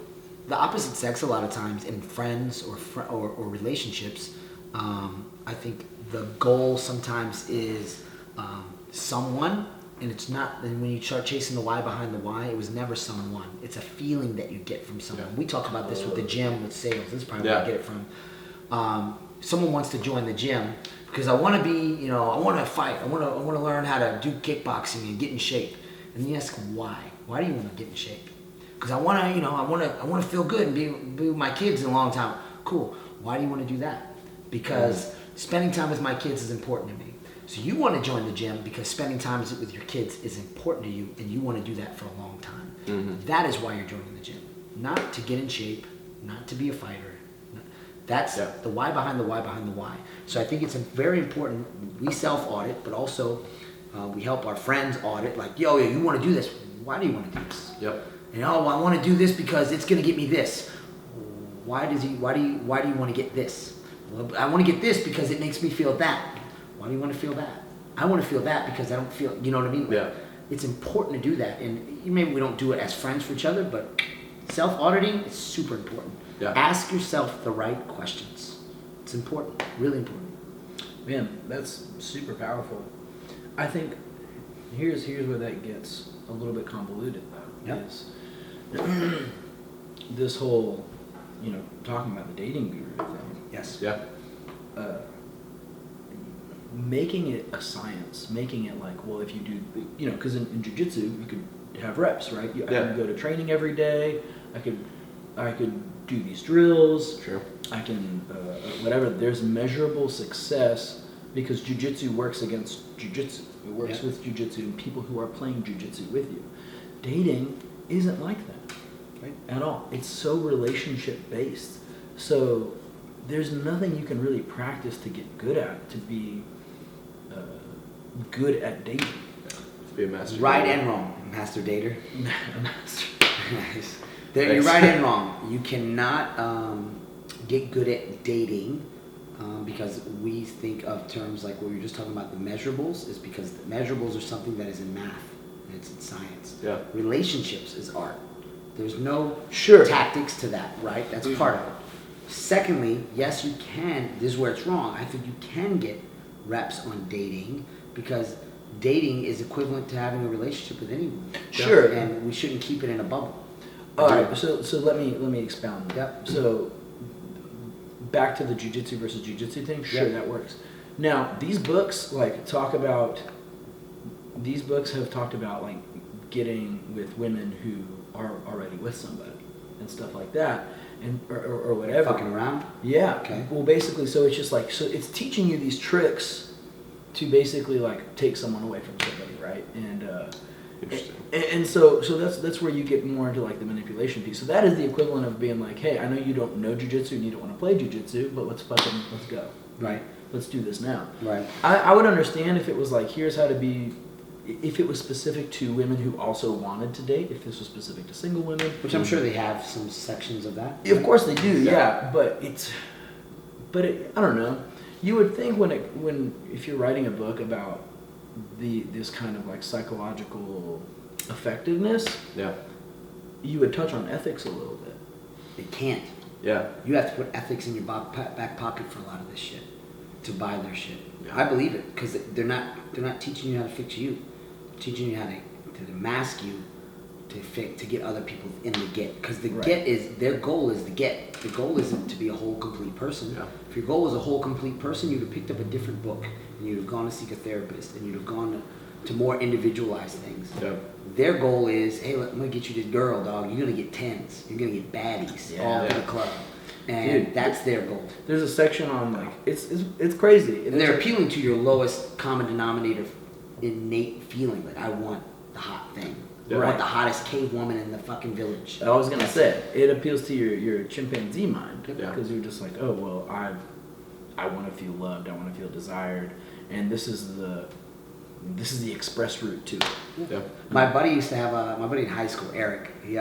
the opposite sex, a lot of times in friends or relationships, I think the goal sometimes is someone, and it's not. And when you start chasing the why behind the why, it was never someone. It's a feeling that you get from someone. We talk about this with the gym, with sales. This is probably where I get it from. Someone wants to join the gym because I want to be, I want to fight. I want to learn how to do kickboxing and get in shape. And then you ask why. Why do you want to get in shape? Because I want to, I want to feel good and be with my kids in a long time. Cool. Why do you want to do that? Because spending time with my kids is important to me. So you want to join the gym because spending time with your kids is important to you, and you want to do that for a long time. Mm-hmm. That is why you're joining the gym, not to get in shape, not to be a fighter. That's the why behind the why behind the why. So I think it's very important. We self-audit, but also we help our friends audit. Like, yo, you want to do this? Why do you want to do this? Yep. And I want to do this because it's going to get me this. Why do you want to get this? Well, I want to get this because it makes me feel that. Why do you want to feel that? I want to feel that because I don't feel, you know what I mean? Yeah. It's important to do that. And maybe we don't do it as friends for each other, but self-auditing is super important. Yeah. Ask yourself the right questions. It's important, really important. Man, that's super powerful. I think here's where that gets a little bit convoluted though. Yep. Is this whole, talking about the dating guru thing. Yes. Yeah. Making it a science, making it like, well, if you do, because in jiu-jitsu you could have reps, right? I could go to training every day. I could do these drills. True. I can whatever. There's measurable success because jiu-jitsu works against jiu-jitsu. It works with jiu-jitsu and people who are playing jiu-jitsu with you. Dating isn't like that, right? At all. It's so relationship based. So there's nothing you can really practice to get good at to be good at dating. Be a master. Right dater. and wrong, master dater. Thanks. You're right and wrong. You cannot get good at dating because we think of terms like what we were just talking about, the measurables, is because the measurables are something that is in math and it's in science. Yeah. Relationships is art. There's no tactics to that, right? That's part of it. Secondly, yes, you can. This is where it's wrong. I think you can get reps on dating because dating is equivalent to having a relationship with anyone. Sure. And we shouldn't keep it in a bubble. All right. So let me expound. Yep. So back to the jiu-jitsu versus jiu-jitsu thing. Sure, that works. Now these books have talked about getting with women who are already with somebody and stuff like that. And or whatever. Fucking around? Yeah. Okay. Well, basically, so it's just it's teaching you these tricks to basically take someone away from somebody, right? And Interesting. And so that's where you get more into the manipulation piece. So that is the equivalent of being like, hey, I know you don't know jiu-jitsu and you don't want to play jiu-jitsu, but let's go. Right. Let's do this now. Right. I would understand if it was here's how to be. If it was specific to women who also wanted to date, if this was specific to single women, Which I'm sure they have some sections of that. Of course they do, yeah. But I don't know. You would think if you're writing a book about this kind of psychological effectiveness, you would touch on ethics a little bit. They can't. Yeah. You have to put ethics in your back pocket for a lot of this shit to buy their shit. Yeah. I believe it because they're not teaching you how to fix you. They're teaching you how to mask you to get other people in the get, because the get is their goal is the get. The goal isn't to be a whole complete person. Yeah. If your goal is a whole complete person, you'd have picked up a different book and you'd have gone to seek a therapist and you'd have gone to more individualized things. Yeah. Their goal is, hey, I'm gonna get you this girl, dog. You're gonna get tens. You're gonna get baddies all in the club, and Dude, that's their goal. There's a section on it's crazy, And they're appealing to your lowest common denominator, innate feeling. Like, I want the hot thing. Yeah. I want the hottest cave woman in the fucking village. I was gonna say it appeals to your chimpanzee mind Yeah. because you're just oh well, I want to feel loved, I want to feel desired, and this is the this is the express route to it. Yeah. My buddy used to have my buddy in high school, Eric. He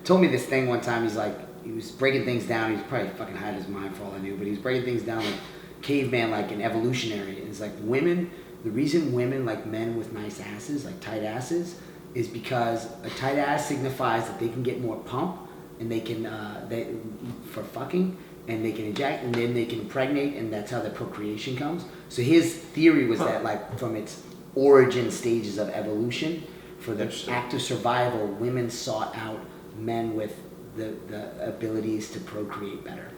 told me this thing one time. He's like, he was breaking things down. He was probably fucking high in his mind for all I knew, but he was breaking things down like caveman, like an evolutionary. And it's like women. The reason women like men with nice asses, like tight asses, is because a tight ass signifies that they can get more pump, and they can for fucking, and they can eject, and then they can impregnate, and that's how the procreation comes. So his theory was that like from its origin stages of evolution, for the act of survival, women sought out men with the abilities to procreate better.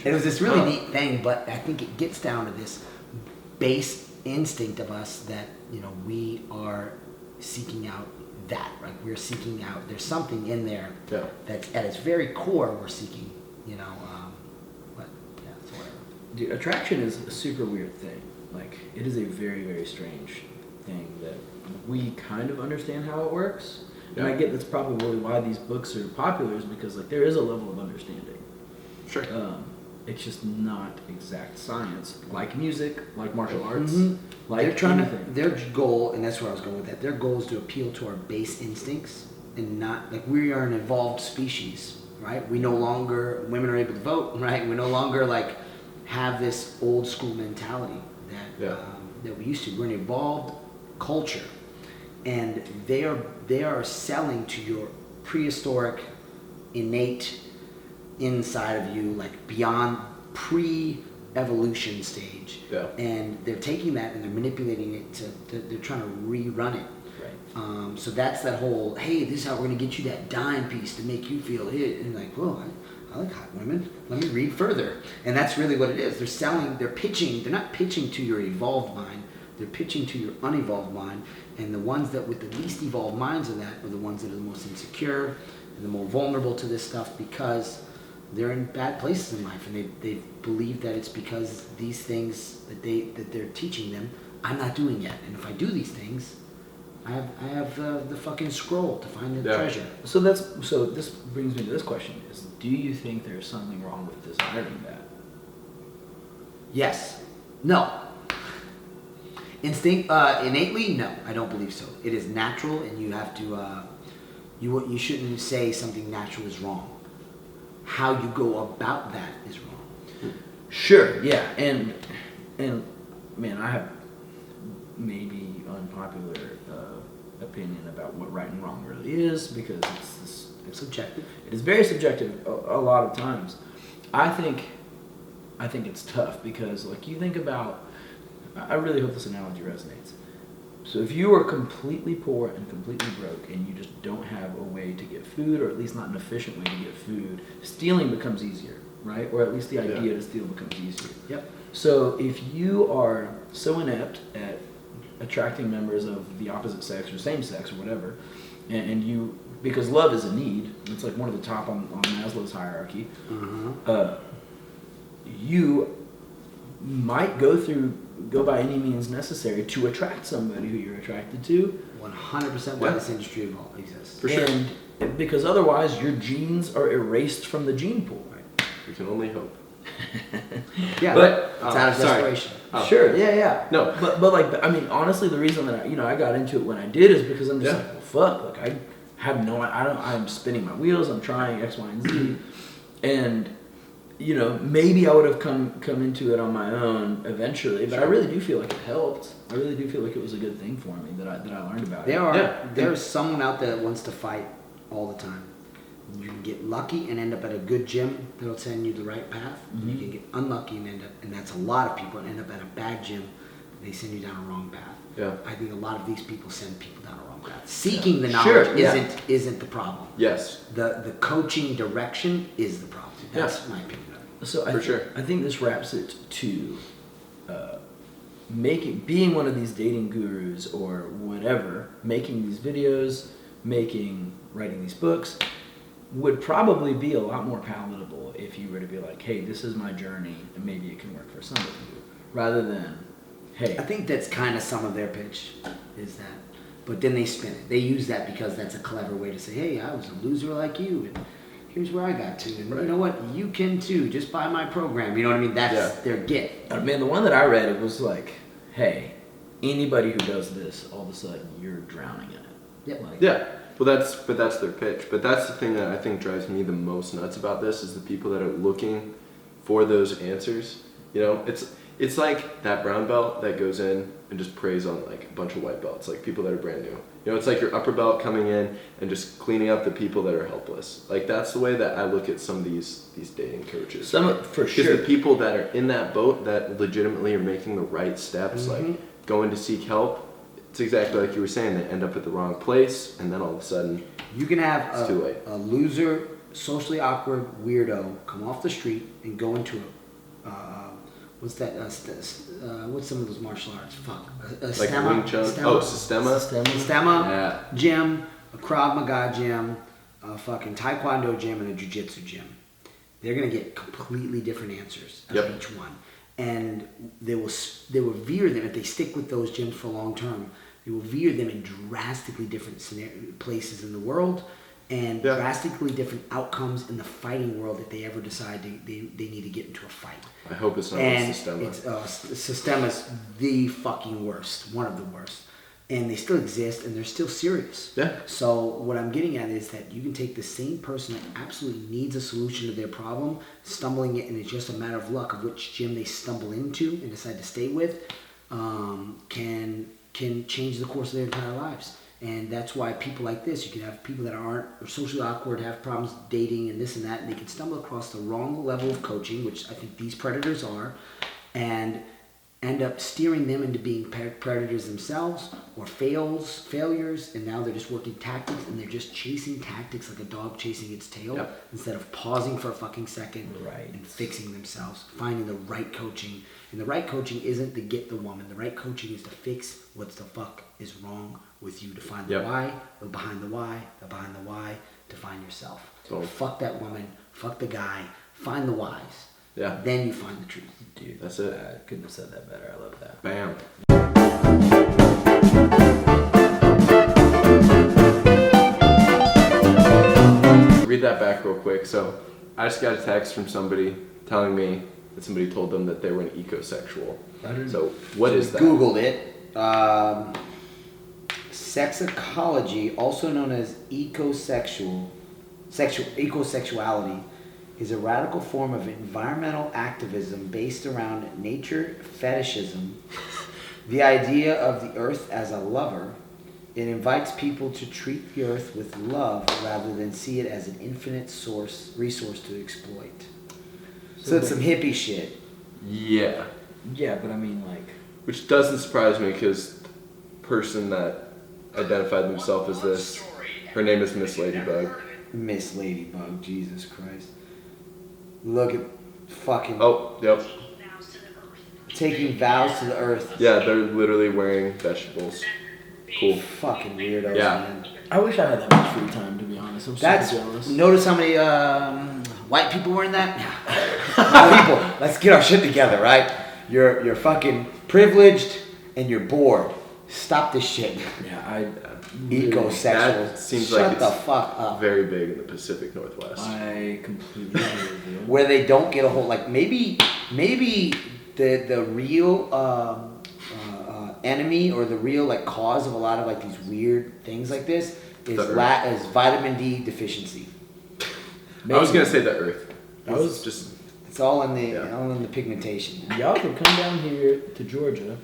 It was this really neat thing, but I think it gets down to this base instinct of us that, you know, we are seeking out that, right? We're seeking out, there's something in there that's at its very core we're seeking, you know, but yeah, it's whatever. Dude, attraction is a super weird thing. Like, it is a very, very strange thing that we kind of understand how it works. And I get that's probably why these books are popular, is because like there is a level of understanding. Sure. It's just not exact science, like music, like martial arts, like They're trying anything. to, their goal, and that's where I was going with that, their goal is to appeal to our base instincts, and not, like, we are an evolved species, right? We no longer, women are able to vote, right? We no longer, like, have this old school mentality that we used to. We're an evolved culture, and they are selling to your prehistoric, innate inside of you, like beyond pre-evolution stage. Yeah. And they're taking that and they're manipulating it they're trying to rerun it. Right. So that's that whole, hey, this is how we're going to get you that dime piece to make you feel it. And like, whoa, I like hot women. Let me read further. And that's really what it is. They're pitching, they're not pitching to your evolved mind. They're pitching to your unevolved mind. And the ones that with the least evolved minds of that are the ones that are the most insecure and the more vulnerable to this stuff, because they're in bad places in life, and they believe that it's because these things that they're teaching them, I'm not doing yet. And if I do these things, I have the fucking scroll to find the treasure. So this brings me to this question: is do you think there's something wrong with desiring that? Yes. No. Innately, no, I don't believe so. It is natural, and you have to. You shouldn't say something natural is wrong. How you go about that is wrong. Sure, yeah, and man, I have maybe unpopular opinion about what right and wrong really is, because it's Subjective. It is very subjective a lot of times. I think it's tough because, like, you think about. I really hope this analogy resonates. So if you are completely poor and completely broke and you just don't have a way to get food, or at least not an efficient way to get food, stealing becomes easier, right? Or at least the idea to steal becomes easier. Yep. So if you are so inept at attracting members of the opposite sex or same sex or whatever, and you, because love is a need, it's like one of the top on Maslow's hierarchy, you might go by any means necessary to attract somebody who you're attracted to. 100% why this industry exists. For sure. And because otherwise your genes are erased from the gene pool. Right? We can only hope. Yeah, but it's out of desperation. Sure, yeah. No. But like, I mean, honestly, the reason that I got into it when I did is because I'm just like, well, fuck, like I have I'm spinning my wheels, I'm trying X, Y, and Z, and maybe I would have come into it on my own eventually, but I really do feel like it helped. I really do feel like it was a good thing for me that I learned about it. There's someone out there that wants to fight all the time. You can get lucky and end up at a good gym that'll send you the right path. Mm-hmm. You can get unlucky and that's a lot of people, and end up at a bad gym. They send you down a wrong path. Yeah. I think a lot of these people send people down a wrong path. Seeking the knowledge isn't the problem. Yes. The coaching direction is the problem. That's my opinion. So I think this wraps it to being one of these dating gurus or whatever, making these videos, writing these books, would probably be a lot more palatable if you were to be like, hey, this is my journey, and maybe it can work for some of you, rather than, hey. I think that's kind of some of their pitch, is that. But then they spin it. They use that because that's a clever way to say, hey, I was a loser like you, and here's where I got to. And you know what? You can too. Just buy my program. You know what I mean? That's their gift. Man, the one that I read, it was like, hey, anybody who does this, all of a sudden you're drowning in it. Yep. Like, Yeah. Well, that's their pitch. But that's the thing that I think drives me the most nuts about this is the people that are looking for those answers. You know, it's like that brown belt that goes in and just preys on like a bunch of white belts, like people that are brand new. You know, it's like your upper belt coming in and just cleaning up the people that are helpless. Like that's the way that I look at some of these dating coaches. for Because sure. the people that are in that boat that legitimately are making the right steps, like going to seek help, it's exactly like you were saying. They end up at the wrong place, and then all of a sudden, You can have It's too late. a loser, socially awkward weirdo come off the street and go into a what's that? What's some of those martial arts? Fuck. A like Stema- Wing Chun. Stema- Oh, Sistema. Stema Yeah. gym, a Krav Maga gym, a fucking Taekwondo gym, and a Jiu Jitsu gym. They're gonna get completely different answers out of Yep. each one, and they will veer them if they stick with those gyms for long term. They will veer them in drastically different places in the world, and Yeah. drastically different outcomes in the fighting world if they ever decide they need to get into a fight. I hope it's not And Sistema. it's Sistema's the fucking worst, one of the worst, and they still exist and they're still serious. Yeah. So what I'm getting at is that you can take the same person that absolutely needs a solution to their problem, stumbling it, and it's just a matter of luck of which gym they stumble into and decide to stay with, can change the course of their entire lives. And that's why people like this, you can have people that aren't or socially awkward, have problems dating and this and that, and they can stumble across the wrong level of coaching, which I think these predators are, and end up steering them into being predators themselves or failures, and now they're just working tactics and they're just chasing tactics like a dog chasing its tail. Yep. Instead of pausing for a fucking second Right. and fixing themselves, finding the right coaching. And the right coaching isn't to get the woman. The right coaching is to fix what the fuck is wrong with you, to find the Yep. why, the behind the why, the behind the why, to find yourself. Boom. Fuck that woman, fuck the guy, find the whys. Yeah. Then you find the truth. Dude, That's it. I couldn't have said that better. I love that. Bam. Read that back real quick. So, I just got a text from somebody telling me that somebody told them that they were an ecosexual. So, what is that? Googled it. Sexology, also known as ecosexuality, is a radical form of environmental activism based around nature fetishism, the idea of the earth as a lover. It invites people to treat the earth with love rather than see it as an infinite resource to exploit. So it's some hippie shit. Yeah. Yeah, but I mean, like, Which doesn't surprise me because the person that identified themselves as this, her name is Miss Ladybug. Miss Ladybug, Jesus Christ. Look at fucking Oh, yep. taking vows to the earth. Yeah, they're literally wearing vegetables. Cool. Fucking weirdos, Yeah. man. I wish I had that much free time, to be honest. I'm That's super jealous. notice how many white people were in that? White people, let's get our shit together, right? You're fucking privileged and you're bored. Stop this shit. Yeah, I Ecosexual. That seems Shut like the it's fuck up. very big in the Pacific Northwest. I completely agree with you. Where they don't get a whole, like maybe the real enemy or the real like cause of a lot of like these weird things like this is The Earth. is vitamin D deficiency. I was gonna say the Earth. I was just It's all in the Yeah. all in the pigmentation. Y'all could come down here to Georgia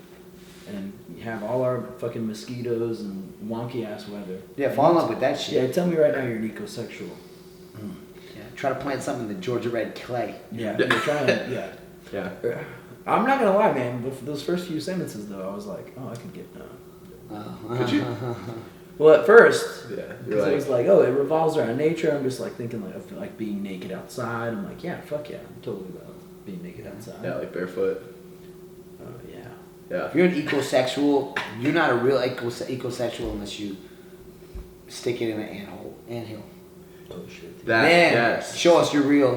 and have all our fucking mosquitoes and wonky ass weather. Yeah, fall in love with that shit. Yeah, tell me right now you're an ecosexual. Yeah, try to plant something in the Georgia red clay. Yeah, you're trying to, yeah. yeah. I'm not gonna lie, man. But for those first few sentences, though, I was like, "Oh, I could get done." Could you? Well, at first, Yeah. because it was like, "Oh, it revolves around nature." I'm just like thinking like of like being naked outside. I'm like, "Yeah, fuck yeah, I'm totally about being naked outside." Yeah, like barefoot. Oh yeah. Yeah. If you're an ecosexual, you're not a real ecosexual unless you stick it in an anthill. Oh shit. That. Man, Yes. show us your real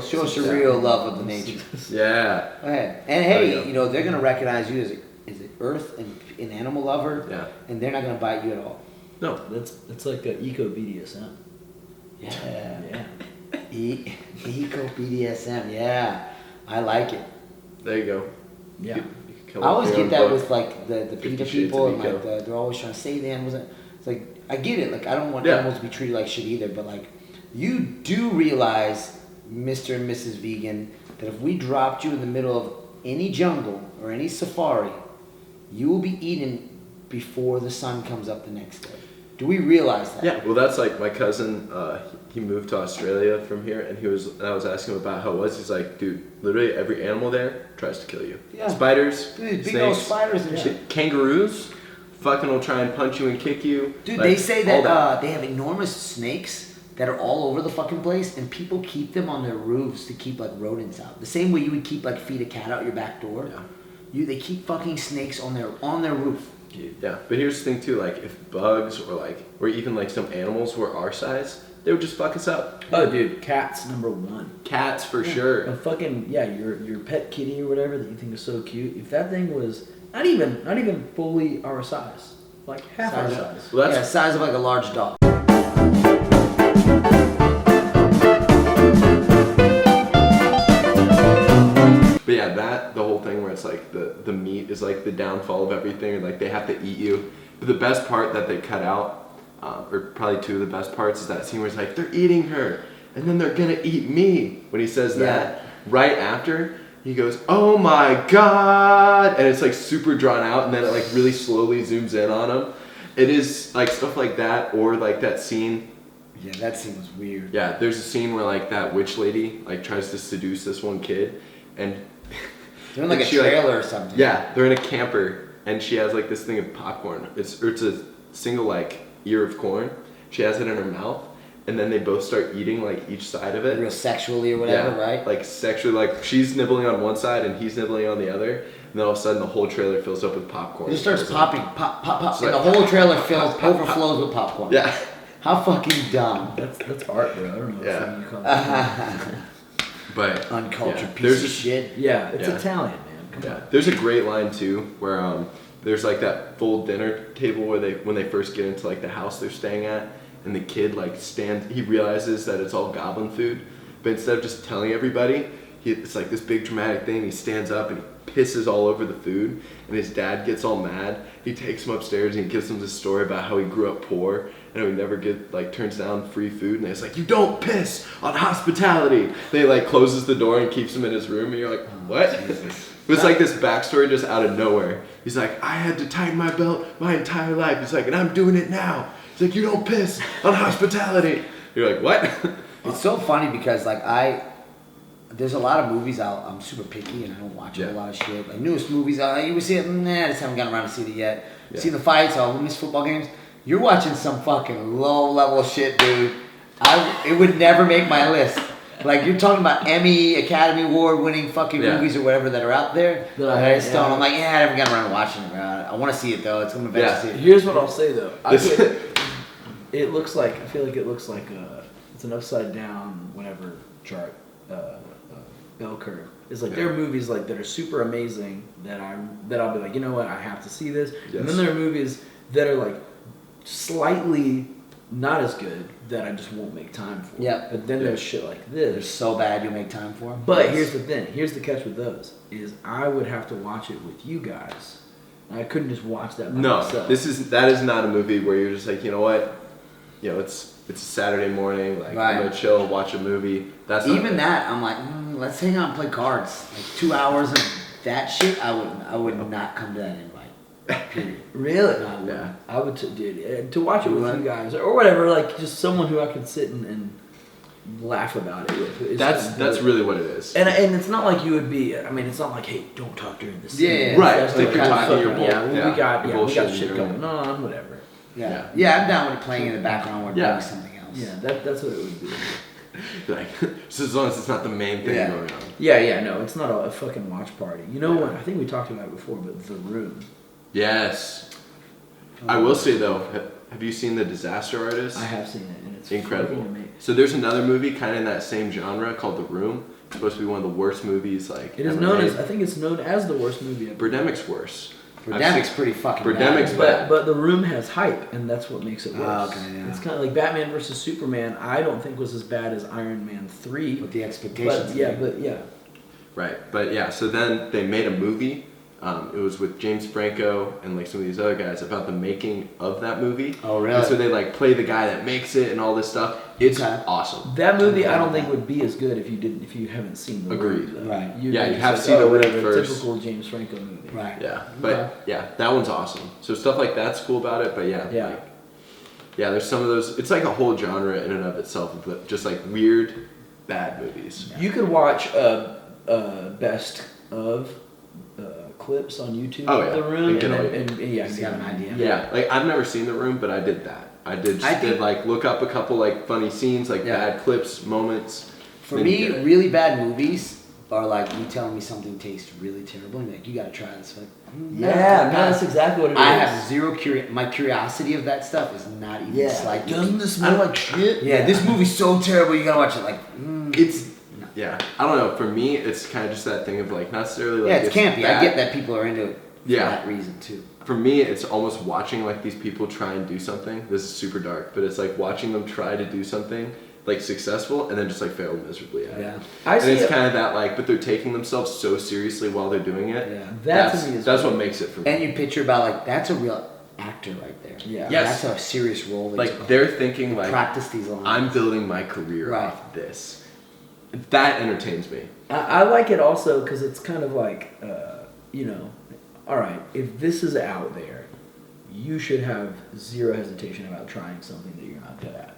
love of the nature. Yeah. Go ahead. And There you hey, go. you know they're gonna recognize you as an earth and an animal lover, Yeah. and they're not gonna bite you at all. No. That's like a eco BDSM. Yeah. Yeah. Eco BDSM. Yeah, I like it. There you go. Yeah. You could kill I always your own get that book. with like the 50 PETA Shades people of and like Eco. they're always trying to save the animals. It's like I get it. Like I don't want Yeah. animals to be treated like shit either. But like you do realize, Mr. and Mrs. Vegan, that if we dropped you in the middle of any jungle or any safari, you will be eaten before the sun comes up the next day. Do we realize that? Yeah, well, that's like my cousin. He moved to Australia from here, and I was asking him about how it was. He's like, dude, literally every animal there tries to kill you. Yeah. Spiders, Dude, big old snakes, spiders and shit. kangaroos, fucking will try and punch you and kick you. Dude, Like, they say all that they have enormous snakes that are all over the fucking place, and people keep them on their roofs to keep like rodents out. The same way you would keep like feed a cat out your back door. Yeah. They keep fucking snakes on their roof. Yeah, but here's the thing too. Like, if bugs or even like some animals were our size, they would just fuck us up. Oh, dude, cats number one. Cats for A sure. fucking your pet kitty or whatever that you think is so cute. If that thing was not even fully our size, like half our size. Well, Yeah, that's size of like a large dog. But yeah, the whole thing where it's like the meat is like the downfall of everything, and like they have to eat you. But the best part that they cut out, or probably two of the best parts, is that scene where it's like they're eating her, and then they're gonna eat me. When he says that, right after he goes, "Oh my god," and it's like super drawn out, and then it like really slowly zooms in on him. It is like stuff like that, or like that scene. Yeah, that scene was weird. Yeah, there's a scene where like that witch lady like tries to seduce this one kid, and They're in like and a she, trailer or something. yeah, they're in a camper, and she has like this thing of popcorn. It's a single like ear of corn. She has it in her mouth, and then they both start eating like each side of it. Real sexually or whatever, Yeah, right? like sexually, like she's nibbling on one side and he's nibbling on the other, and then all of a sudden the whole trailer fills up with popcorn. It just starts popping, pop, pop, pop, It's and like the whole trailer pop, overflows with popcorn. Yeah. How fucking dumb. That's art, bro. I don't know Yeah. what you call it. But Uncultured yeah, piece there's of a- shit. Yeah, it's Yeah. Italian, man. Come Yeah, on. there's a great line too where there's like that full dinner table where when they first get into like the house they're staying at, and the kid like he realizes that it's all goblin food, but instead of just telling everybody, it's like this big dramatic thing. He stands up and he pisses all over the food, and his dad gets all mad. He takes him upstairs and he gives him this story about how he grew up poor and how he never turns down free food, and it's like, you don't piss on hospitality. They like closes the door and keeps him in his room, and you're like, what? It's like this backstory just out of nowhere. He's like, I had to tighten my belt my entire life. He's like, and I'm doing it now. He's like, you don't piss on hospitality. You're like, what? It's so funny because like there's a lot of movies I'm super picky and I don't watch a lot of shit. Like newest movies, you would see it, I just haven't gotten around to see it yet. Yeah. Seen the fights, I'll miss football games. You're watching some fucking low level shit, dude. It would never make my list. Like you're talking about Emmy, Academy Award winning fucking movies or whatever that are out there. That I just don't. yeah. I'm like, I never got around to watching it. I want to see it though. It's gonna be better to see it. Here's what I'll say though. I This- feel like it looks like it's an upside down whatever chart bell curve. It's like there are movies like that are super amazing that I'll be like, you know what, I have to see this. Yes. And then there are movies that are like slightly not as good that I just won't make time for. Yeah. But then there's shit like They're this. so bad you'll make time for them. But here's the thing. Here's the catch with those is I would have to watch it with you guys. I couldn't just watch that by No, myself. that is not a movie where you're just like, you know what, it's a Saturday morning, like Right. I'm gonna chill, watch a movie. That's not Even it. that, I'm like, let's hang out and play cards. Like 2 hours of that shit, I would not come to that invite. Period. Really? No, I wouldn't. Yeah. I would, dude, to watch it with What? you guys or whatever, like just someone who I could sit and laugh about it with. It's That's good. really what it is. And it's not like you would be. I mean, it's not like, hey, don't talk during this. Yeah, right. That's Like the you're kind of talking fucking- your bull- yeah, we got your we got bullshit shit and going your- on, whatever. Yeah. Yeah, I'm down with it playing in the background while Yeah. doing something else. Yeah, that's what it would be. Like, so as long as it's not the main thing Yeah. going on. Yeah, no, it's not a fucking watch party. You know what? I think we talked about it before, but The Room. Yes. I will say though, have you seen The Disaster Artist? I have seen it, and it's Incredible. fucking amazing. So there's another movie kind of in that same genre called The Room. It's supposed to be one of the worst movies like It is ever known made. as, I think it's known as the worst movie ever. Birdemic's worse. Birdemic's pretty fucking Birdemic's bad. But The Room has hype, and that's what makes it worse. Oh, okay, yeah. It's kind of like Batman versus Superman. I don't think was as bad as Iron Man 3. With the expectations. But yeah. Right, but yeah, so then they made a movie It was with James Franco and like some of these other guys about the making of that movie. Oh, really? And so they like play the guy that makes it and all this stuff. It's awesome. That movie, I don't think would be as good if you haven't seen the Agreed. movie. Though. Right. You have to like, see the movie whatever, first. Typical James Franco movie. Right. Yeah, but yeah, that one's awesome. So stuff like that's cool about it. But yeah, like, yeah, there's some of those. It's like a whole genre in and of itself, of just like weird, bad movies. You could watch best of clips on YouTube Oh, of yeah. The Room, And get all- and yeah, Just got an idea. Yeah, like I've never seen The Room, but I did that. I did like look up a couple like funny scenes, like bad clips, moments. For then me, you get it. really bad movies are like you telling me something tastes really terrible, and you're like, you gotta try this. Like, that's exactly what it is. I have zero my curiosity of that stuff is not even slightly. Doesn't this smell like shit? Yeah, this movie's so terrible. You gotta watch it. Like, It's yeah. I don't know. For me, it's kind of just that thing of like not necessarily like yeah, it's campy. I bad. get that people are into it for Yeah. that reason too. For me, it's almost watching like these people try and do something. This is super dark, but it's like watching them try to do something like successful and then just like fail miserably at it. Yeah. And it's kind of that like, but they're taking themselves so seriously while they're doing it. Yeah. That to me is that's what weird. makes it for me. And you picture about like that's a real actor right there. Yeah. Yes. That's a serious role. that he's Like they're thinking like, practice these lines. I'm building my career Right. off this. That entertains me. I like it also because it's kind of like, all right, if this is out there, you should have zero hesitation about trying something that you're not good at.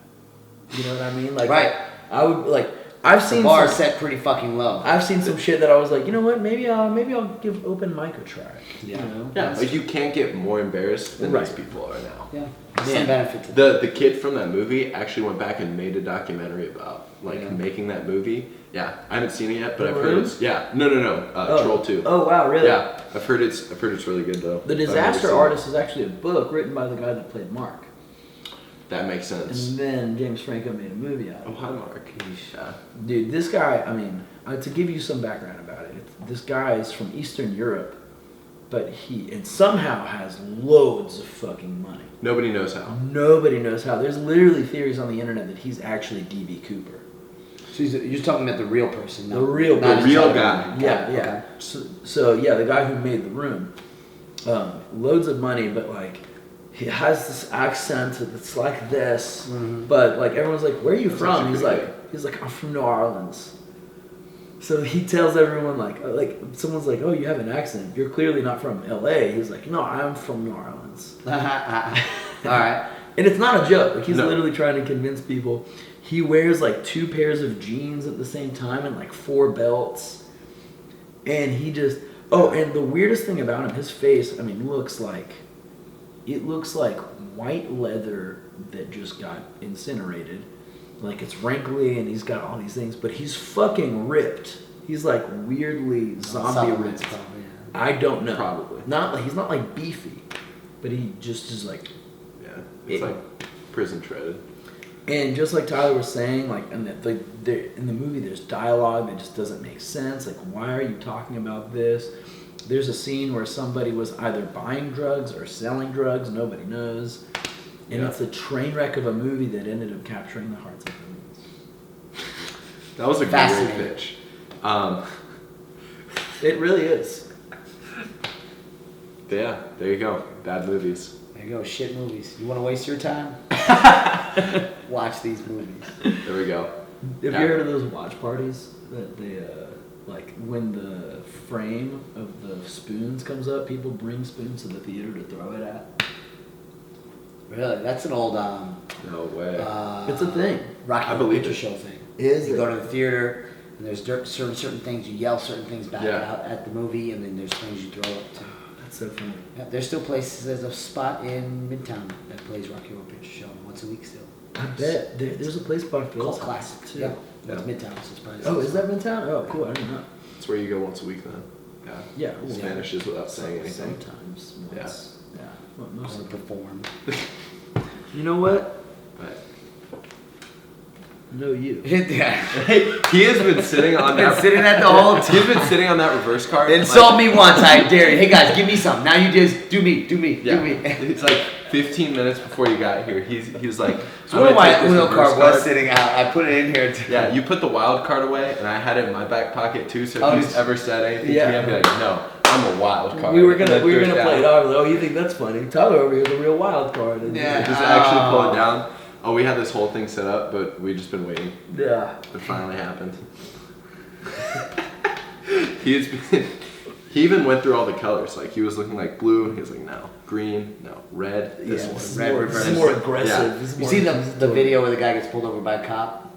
You know what I mean? Like, Right. I would like. I've the seen bar some, set pretty fucking low. I've seen some shit that I was like, you know what? Maybe I'll give open mic a try. Yeah. You know? Yeah, like you can't get more embarrassed than Right. these people are now. Yeah. Man. Some benefit to that. The kid from that movie actually went back and made a documentary about like making that movie. Yeah, I haven't seen it yet, but The I've heard Room? it's no, Troll 2. Oh wow, really? Yeah, I've heard it's really good though. The I've never Disaster seen it. Artist is actually a book written by the guy that played Mark, That makes sense. and then James Franco made a movie out Oh of it. hi Mark. Yeah. Dude, this guy, I mean, to give you some background about it, this guy is from Eastern Europe, but he somehow has loads of fucking money. Nobody knows how. Nobody knows how. There's literally theories on the internet that he's actually D.B. Cooper. So you're talking about the real person, The real not person. his real other guy. Yeah, Okay. yeah. So yeah, the guy who made The Room, loads of money, but like he has this accent that's like this, but like everyone's like, "Where are you from?" actually He's like, "I'm from New Orleans." So he tells everyone like someone's like, "Oh, you have an accent. You're clearly not from L.A." He's like, "No, I'm from New Orleans." All right. And it's not a joke. Like he's No. literally trying to convince people. He wears like 2 pairs of jeans at the same time and like 4 belts. And he just and the weirdest thing about him, his face, I mean, looks like white leather that just got incinerated. Like it's wrinkly and he's got all these things, but he's fucking ripped. He's like weirdly zombie ripped. Probably, yeah. I don't know. Probably. Not like he's not like beefy, but he just is like. Yeah. It's It- like prison shredded. And just like Tyler was saying, like in the movie, there's dialogue that just doesn't make sense. Like, why are you talking about this? There's a scene where somebody was either buying drugs or selling drugs. Nobody knows. And Yeah. it's a train wreck of a movie that ended up capturing the hearts of millions. That was a great Fascinating. pitch. It really is. Yeah, there you go. Bad movies. There you go. Shit movies. You want to waste your time? Watch these movies. There we go. Have you heard of those watch parties that they like when the frame of the spoons comes up, people bring spoons to the theater to throw it at? Really? That's an old No way. It's a thing. Rocky I Horror believe Picture it. Show thing. Is You it? go to the theater and there's certain things you yell certain things back Yeah. out at the movie, and then there's things you throw up to. That's so funny. Yeah, there's still places. There's a spot in Midtown that plays Rocky Horror Picture Show once a week still. I bet there's a place by Phil's Cult classic. too. Yeah, that's Yeah. Midtown. So it's probably Oh, is that Midtown? Oh, cool. I didn't know. That's where you go once a week then. Yeah. Yeah. Well, Vanishes without saying anything. Sometimes. Yeah. Once. Yeah. Well, I mostly. perform. You know what? But No, you. Yeah. he has been sitting on Been that. sitting at the whole time. He's been sitting on that reverse card. Insult me once, I dare you. Hey guys, give me some. Now you just do me. Yeah. Do me. It's like 15 minutes before you got here. He was like, So one of my take this Uno reverse card was sitting out. I put it in here. Yeah, you put the wild card away, and I had it in my back pocket too. So Oh, if he's ever said anything yeah. to me, I'd be like, no, I'm a wild card. We were gonna And then play it off. Like, oh, you think that's funny? Tyler over here is a real wild card. And Yeah. Just actually pull it down. Oh, we had this whole thing set up, but we just been waiting. Yeah. It finally happened. He even went through all the colors. Like he was looking like blue. He was like, no, green, no, red. This Yeah, one. this is Red more, reverse. this is more aggressive. Yeah. This is You more seen the accusatory. video where the guy gets pulled over by a cop?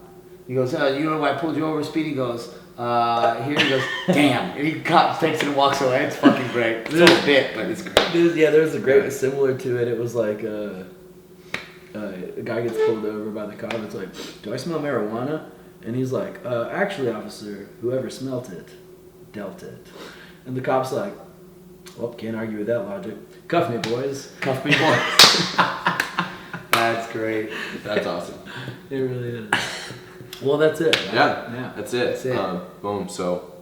He goes, you know why I pulled you over, Speedy? He goes, here. He goes, damn. And he cop takes it and walks away. It's fucking great. It's a little bit, but it's great. There's a great similar to it. It was like a guy gets pulled over by the cop. It's like, do I smell marijuana? And he's like, actually, officer, whoever smelt it, dealt it. And the cop's like, well, can't argue with that logic. Cuff me, boys. Cuff me, boys. That's great. That's awesome. It really is. Well, that's it. Right? Yeah, Yeah. that's it. That's it. Boom. So